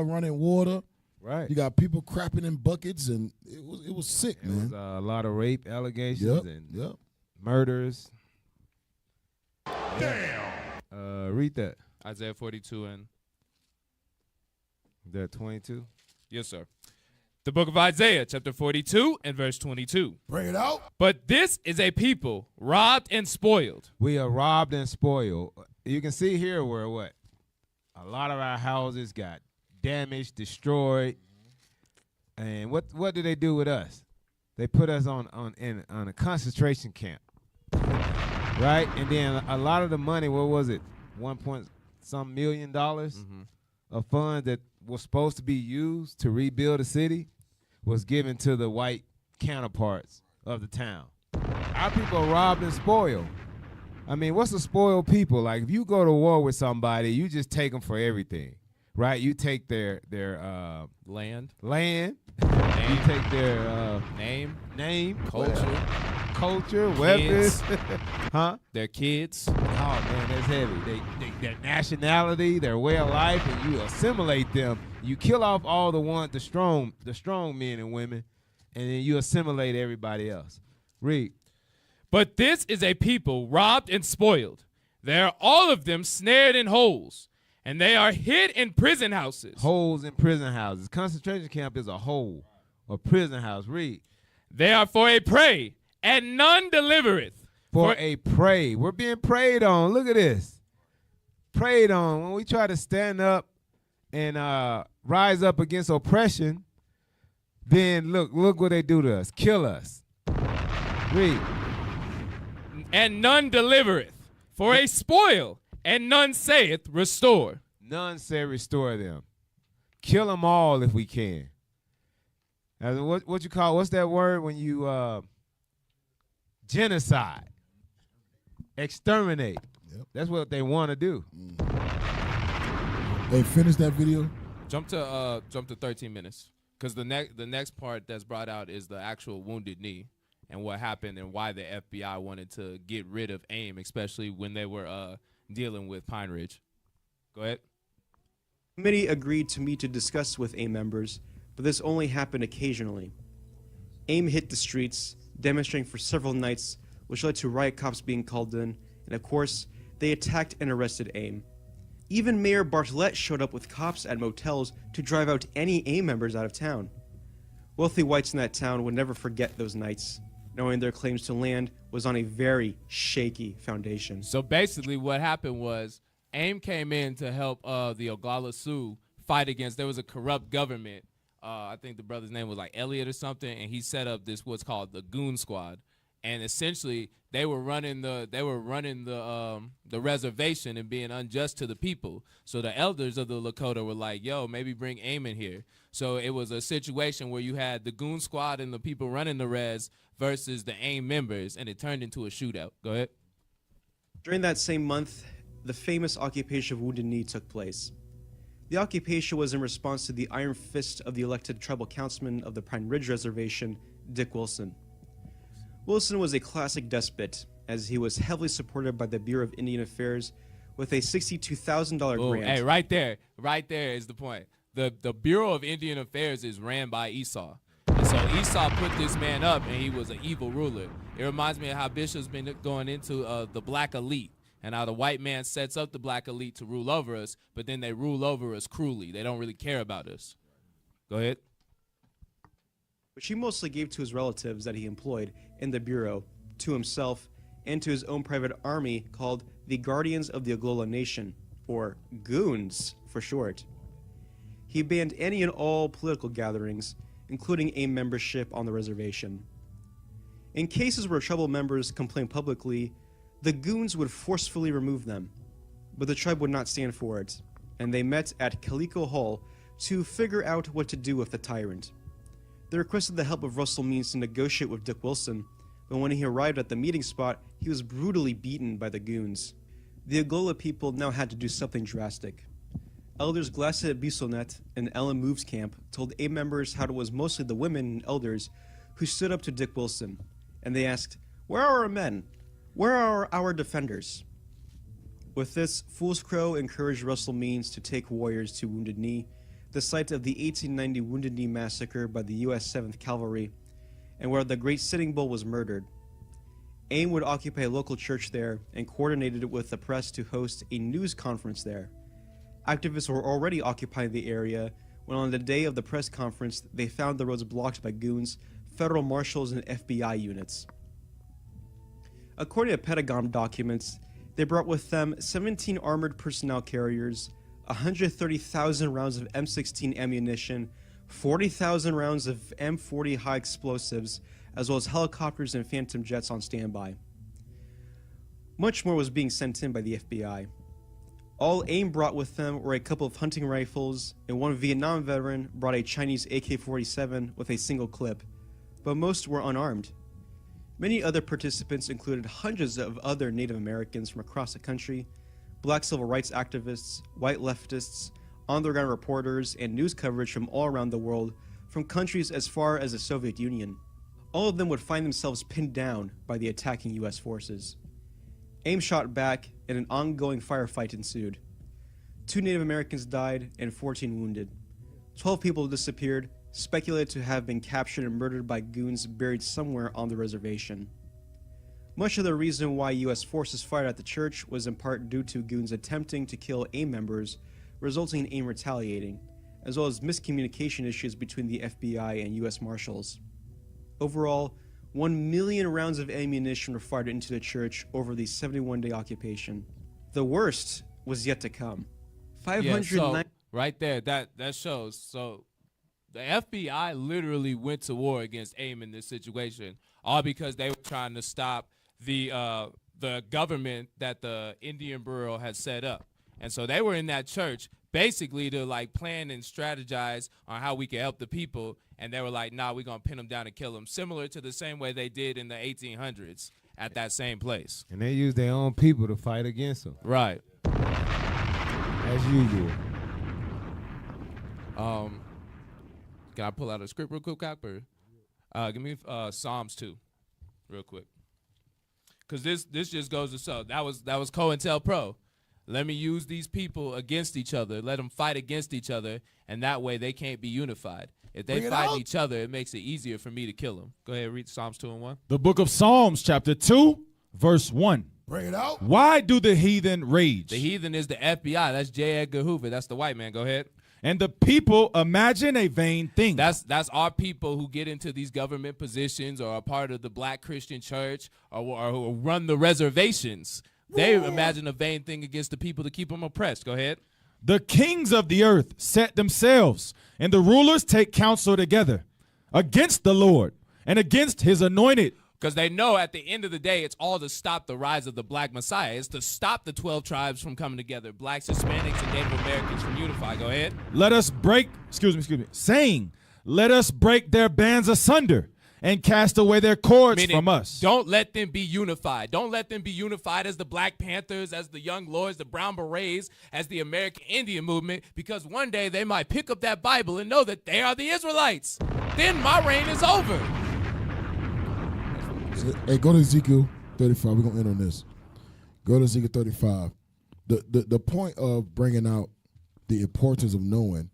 running water. Right. You got people crapping in buckets, and it was sick, man. It was a lot of rape allegations and murders. Damn. Read that. Isaiah 42 and is that 22? Yes, sir. The book of Isaiah, chapter 42 and verse 22. Bring it out. But this is a people robbed and spoiled. We are robbed and spoiled. You can see here where what? A lot of our houses got damaged, destroyed. And what did they do with us? They put us on a concentration camp. Right? And then a lot of the money, what was it? 1.6 some $1 million of funds that was supposed to be used to rebuild the city was given to the white counterparts of the town. Our people are robbed and spoiled. I mean, what's a spoiled people? Like, if you go to war with somebody, you just take them for everything, right? You take their land, you take their name, culture, weapons, their kids. Oh man, that's heavy. Their nationality, their way of life, and you assimilate them. You kill off all the strong men and women, and then you assimilate everybody else. Read. But this is a people robbed and spoiled. They are all of them snared in holes, and they are hid in prison houses. Holes in prison houses. Concentration camp is a hole, a prison house. Read. They are for a prey, and none delivereth. For a prey. We're being preyed on. Look at this. Preyed on. When we try to stand up and rise up against oppression, then look what they do to us. Kill us. Read. And none delivereth. For a spoil, and none saith, restore. None say restore them. Kill them all if we can. As what you call, what's that word when you genocide? Exterminate. Yep. That's what they want to do. Hey, finish that video. Jump to 13 minutes, because the next part that's brought out is the actual Wounded Knee and what happened and why the FBI wanted to get rid of AIM, especially when they were dealing with Pine Ridge. Go ahead. The committee agreed to meet to discuss with AIM members, but this only happened occasionally. AIM hit the streets, demonstrating for several nights, which led to riot cops being called in, and of course, they attacked and arrested AIM. Even Mayor Bartlett showed up with cops at motels to drive out any AIM members out of town. Wealthy whites in that town would never forget those nights, knowing their claims to land was on a very shaky foundation. So basically what happened was AIM came in to help the Oglala Sioux fight against, there was a corrupt government. I think the brother's name was like Elliot or something, and he set up this what's called the Goon Squad. And essentially they were running the reservation and being unjust to the people. So the elders of the Lakota were like, yo, maybe bring AIM in here. So it was a situation where you had the Goon Squad and the people running the res versus the AIM members, and it turned into a shootout. Go ahead. During that same month, the famous occupation of Wounded Knee took place. The occupation was in response to the iron fist of the elected tribal councilman of the Pine Ridge Reservation, Dick Wilson. Wilson was a classic despot, as he was heavily supported by the Bureau of Indian Affairs with a $62,000 grant. Hey, right there is the point. The Bureau of Indian Affairs is ran by Esau. And so Esau put this man up, and he was an evil ruler. It reminds me of how Bishop's been going into the black elite, and how the white man sets up the black elite to rule over us, but then they rule over us cruelly. They don't really care about us. Go ahead. Which he mostly gave to his relatives that he employed in the Bureau, to himself, and to his own private army called the Guardians of the Oglala Nation, or Goons for short. He banned any and all political gatherings, including AIM membership on the reservation. In cases where tribal members complained publicly, the Goons would forcefully remove them, but the tribe would not stand for it, and they met at Calico Hall to figure out what to do with the tyrant. They requested the help of Russell Means to negotiate with Dick Wilson, but when he arrived at the meeting spot, he was brutally beaten by the Goons. The Oglala people now had to do something drastic. Elders Glasset Bissonet and Ellen Moves Camp told AIM members how it was mostly the women and elders who stood up to Dick Wilson, and they asked, "Where are our men? Where are our defenders?" With this, Fool's Crow encouraged Russell Means to take warriors to Wounded Knee, the site of the 1890 Wounded Knee massacre by the U.S. 7th Cavalry, and where the Great Sitting Bull was murdered. AIM would occupy a local church there and coordinated it with the press to host a news conference there. Activists were already occupying the area when on the day of the press conference they found the roads blocked by goons, federal marshals, and FBI units. According to Pentagon documents, they brought with them 17 armored personnel carriers, 130,000 rounds of M16 ammunition, 40,000 rounds of M40 high explosives, as well as helicopters and phantom jets on standby. Much more was being sent in by the FBI. All AIM brought with them were a couple of hunting rifles, and one Vietnam veteran brought a Chinese AK-47 with a single clip, but most were unarmed. Many other participants included hundreds of other Native Americans from across the country, black civil rights activists, white leftists, on-the-ground reporters, and news coverage from all around the world, from countries as far as the Soviet Union. All of them would find themselves pinned down by the attacking US forces. AIM shot back, and an ongoing firefight ensued. 2 Native Americans died and 14 wounded. 12 people disappeared, speculated to have been captured and murdered by goons buried somewhere on the reservation. Much of the reason why US forces fired at the church was in part due to goons attempting to kill AIM members, resulting in AIM retaliating, as well as miscommunication issues between the FBI and US Marshals. Overall, 1 million rounds of ammunition were fired into the church over the 71-day occupation. The worst was yet to come. 509 right there, that shows. So the FBI literally went to war against AIM in this situation, all because they were trying to stop the government that the Indian Bureau had set up. And so they were in that church basically to like plan and strategize on how we could help the people. And they were like, nah, we're going to pin them down and kill them, similar to the same way they did in the 1800s at that same place. And they used their own people to fight against them. Right. As usual. Can I pull out a script real quick, Copper? Give me Psalms 2 real quick. Because this just goes to show. That was COINTELPRO. Let me use these people against each other. Let them fight against each other, and that way they can't be unified. If they fight each other, it makes it easier for me to kill them. Go ahead, read Psalms 2 and 1. The book of Psalms, chapter 2, verse 1. Bring it out. Why do the heathen rage? The heathen is the FBI. That's J. Edgar Hoover. That's the white man. Go ahead. And the people imagine a vain thing. That's our people who get into these government positions or are part of the Black Christian Church or who run the reservations. They imagine a vain thing against the people to keep them oppressed. Go ahead. The kings of the earth set themselves, and the rulers take counsel together against the Lord and against his anointed. Because they know at the end of the day, it's all to stop the rise of the Black Messiah. It's to stop the 12 tribes from coming together. Blacks, Hispanics, and Native Americans from unify. Go ahead. Let us break, saying, let us break their bands asunder and cast away their cords from us. Don't let them be unified. Don't let them be unified as the Black Panthers, as the Young Lords, the Brown Berets, as the American Indian movement, because one day they might pick up that Bible and know that they are the Israelites. Then my reign is over. Hey, go to Ezekiel 35. We're going to end on this. Go to Ezekiel 35. The point of bringing out the importance of knowing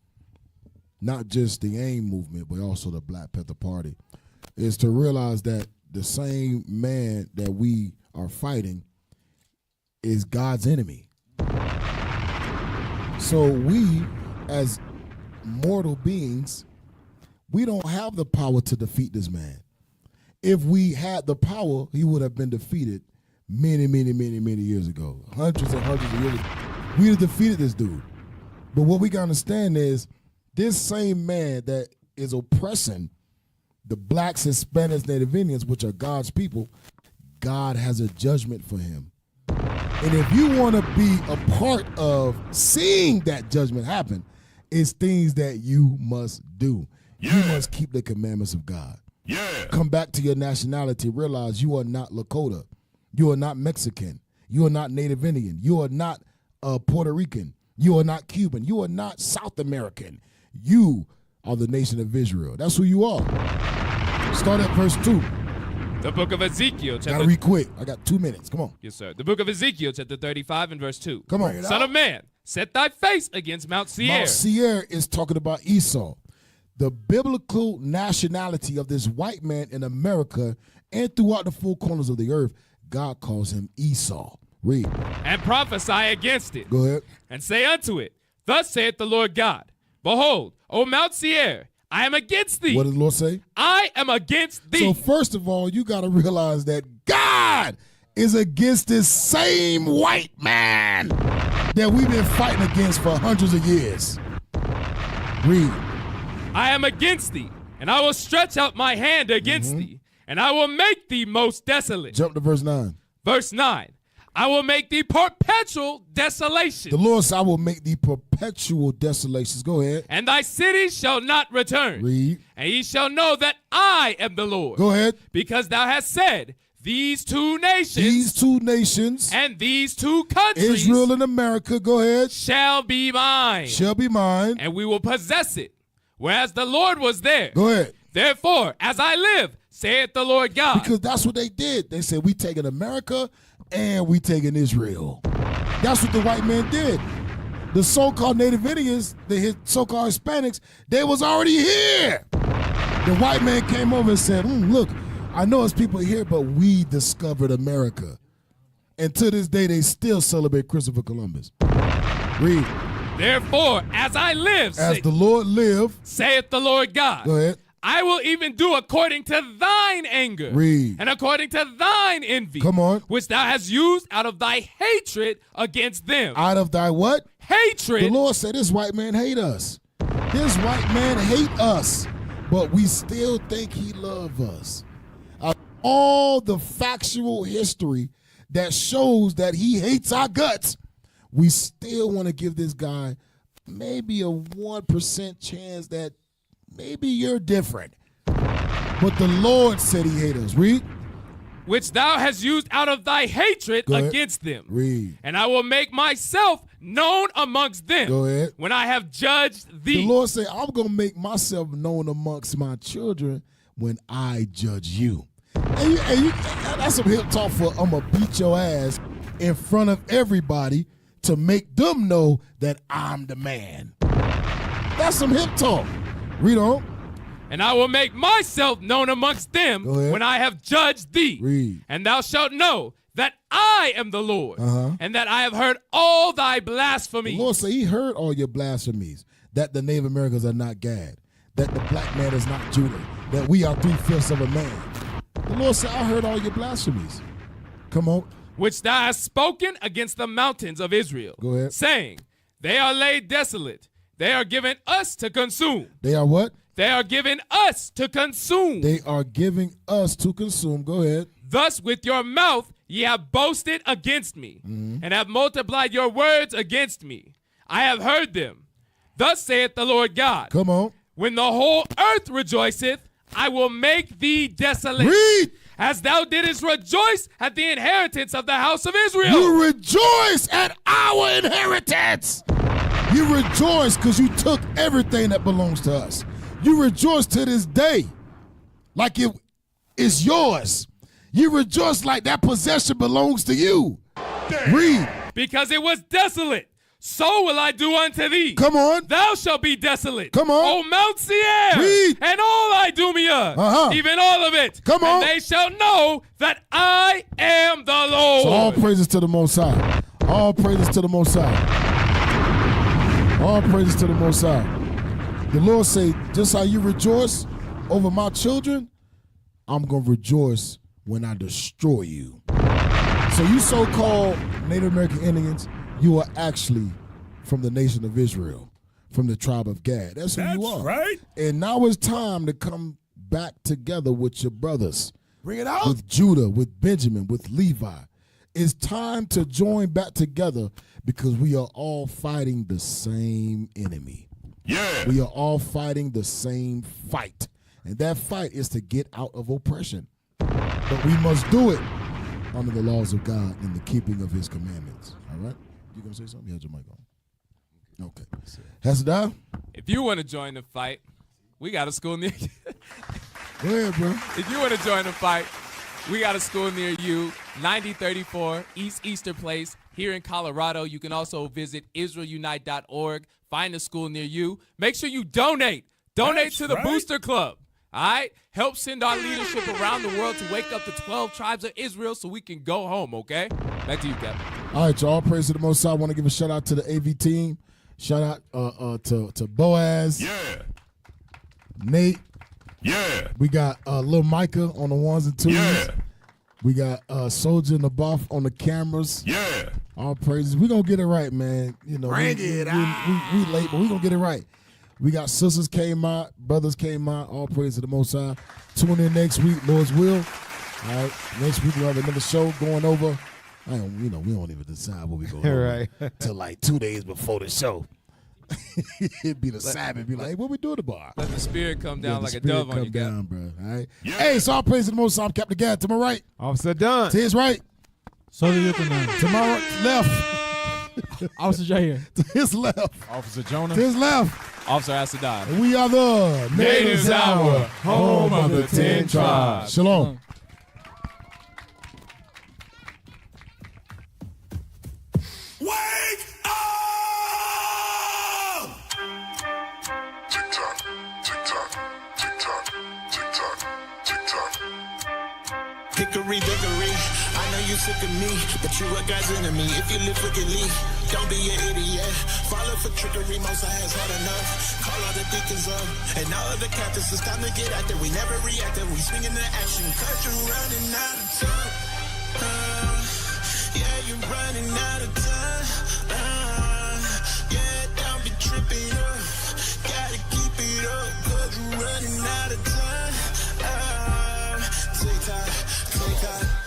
not just the AIM movement, but also the Black Panther Party, is to realize that the same man that we are fighting is God's enemy. So we, as mortal beings, we don't have the power to defeat this man. If we had the power, he would have been defeated many years ago. Hundreds and hundreds of years ago. We have defeated this dude. But what we got to understand is this same man that is oppressing the Blacks, Hispanics, Native Indians, which are God's people, God has a judgment for him. And if you want to be a part of seeing that judgment happen, it's things that you must do. Yeah. You must keep the commandments of God. Yeah. Come back to your nationality. Realize you are not Lakota. You are not Mexican. You are not Native Indian. You are not Puerto Rican. You are not Cuban. You are not South American. You are the nation of Israel. That's who you are. Start at verse 2. The book of Ezekiel. Gotta read quick. I got 2 minutes. Come on. Yes, sir. The book of Ezekiel, chapter 35 and verse 2. Come on. Son of man, set thy face against Mount Seir. Mount Seir is talking about Esau. The biblical nationality of this white man in America and throughout the four corners of the earth, God calls him Esau. Read. And prophesy against it. Go ahead. And say unto it, thus saith the Lord God, behold, O Mount Seir, I am against thee. What did the Lord say? I am against thee. So first of all, you got to realize that God is against this same white man that we've been fighting against for hundreds of years. Read. I am against thee, and I will stretch out my hand against thee, and I will make thee most desolate. Jump to verse 9. Verse 9. I will make the perpetual desolation. The Lord said, I will make the perpetual desolations. Go ahead. And thy city shall not return. Read. And ye shall know that I am the Lord. Go ahead. Because thou hast said, these two nations. These two nations. And these two countries. Israel and America. Go ahead. Shall be mine. Shall be mine. And we will possess it. Whereas the Lord was there. Go ahead. Therefore, as I live, saith the Lord God. Because that's what they did. They said, we taking America and we taking Israel. That's what the white man did. The so-called Native Indians, the so-called Hispanics, they was already here. The white man came over and said, look, I know it's people here, but we discovered America. And to this day, they still celebrate Christopher Columbus. Read. Therefore, as I live, as the Lord live, saith the Lord God. Go ahead. I will even do according to thine anger. Read. And according to thine envy. Come on. Which thou hast used out of thy hatred against them. Out of thy what? Hatred. The Lord said, this white man hate us. This white man hate us. But we still think he love us. All the factual history that shows that he hates our guts, we still want to give this guy maybe a 1% chance that maybe you're different. But the Lord said he hate us. Read. Which thou hast used out of thy hatred against them. Read. And I will make myself known amongst them. Go ahead. When I have judged thee. The Lord said, I'm going to make myself known amongst my children when I judge you. And that's some hip talk for I'm going to beat your ass in front of everybody to make them know that I'm the man. That's some hip talk. Read on. And I will make myself known amongst them when I have judged thee. Read. And thou shalt know that I am the Lord, and that I have heard all thy blasphemies. The Lord said he heard all your blasphemies, that the Native Americans are not Gad, that the black man is not Judah, that we are 3/5 of a man. The Lord said, I heard all your blasphemies. Come on. Which thou hast spoken against the mountains of Israel. Go ahead. Saying, they are laid desolate. They are given us to consume. They are what? They are given us to consume. They are giving us to consume. Go ahead. Thus with your mouth ye have boasted against me, and have multiplied your words against me. I have heard them. Thus saith the Lord God. Come on. When the whole earth rejoiceth, I will make thee desolate. Read. As thou didst rejoice at the inheritance of the house of Israel. You rejoice at our inheritance. You rejoice because you took everything that belongs to us. You rejoice to this day like it is yours. You rejoice like that possession belongs to you. Damn. Read. Because it was desolate, so will I do unto thee. Come on. Thou shalt be desolate. Come on. O Mount Seir. Read. And all Idumea. Even all of it. Come on. And they shall know that I am the Lord. So all praises to the Most High. All praises to the Most High. All praises to the Most High. The Lord say, just how you rejoice over my children, I'm going to rejoice when I destroy you. So you so-called Native American Indians, you are actually from the nation of Israel, from the tribe of Gad. That's who you are. Right. And now it's time to come back together with your brothers. Bring it out. With Judah, with Benjamin, with Levi. It's time to join back together because we are all fighting the same enemy. Yeah. We are all fighting the same fight. And that fight is to get out of oppression. But we must do it under the laws of God and the keeping of his commandments. All right? You going to say something? You had your mic on. Okay. Hesediah? If you want to join the fight, we got a school near you. Go ahead, bro. If you want to join the fight, we got a school near you, 9034 East Easter Place here in Colorado. You can also visit IsraelUnite.org. Find a school near you. Make sure you donate. Donate to the Booster Club. All right? Help send our leadership around the world to wake up the 12 tribes of Israel so we can go home, okay? Back to you, Kevin. All right, y'all. Praise to the Most High. I want to give a shout out to the AV team. Shout out to Boaz. Yeah. Nate. Yeah. We got Lil Micah on the ones and twos. Yeah. We got Soldier and the Buff on the cameras. Yeah. All praises. We're going to get it right, man. You know, Bring we it late, but we're going to get it right. We got sisters came out, brothers came out. All praise to the Most High. Tune in next week, Lord's will. All right. Next week we'll have another show going over We don't even decide what we going to do Right. till like 2 days before the show. It'd be the Sabbath. Be like, hey, what we doing tomorrow? Let the spirit come down the like a spirit dove on come you, guy. down, bro. All right. Hey, so I praise the Most High. I'm Captain Gad. To my right. Officer Dunn. To his right. So do you, Commander. To my left. Officer J here. To his left. Officer Jonah. To his left. Officer Asadai. And we are the Natives Hour, home of the 10 tribes. Shalom. Wake up! Tick-tock, tick-tock, tick-tock, tick-tock, tick-tock. Hickory dickory, I know you sick of me, but you a God's enemy. If you live wickedly, don't be an idiot. Follow for trickery, most has had enough. Call all the deacons up, and all of the captains, it's time to get active. We never reacted, we swing into action, cause you're running out of time. Yeah, you're running out of time. Yeah, don't be tripping up. Gotta keep it up, cause you're running out of time. Tick-tock, tick-tock.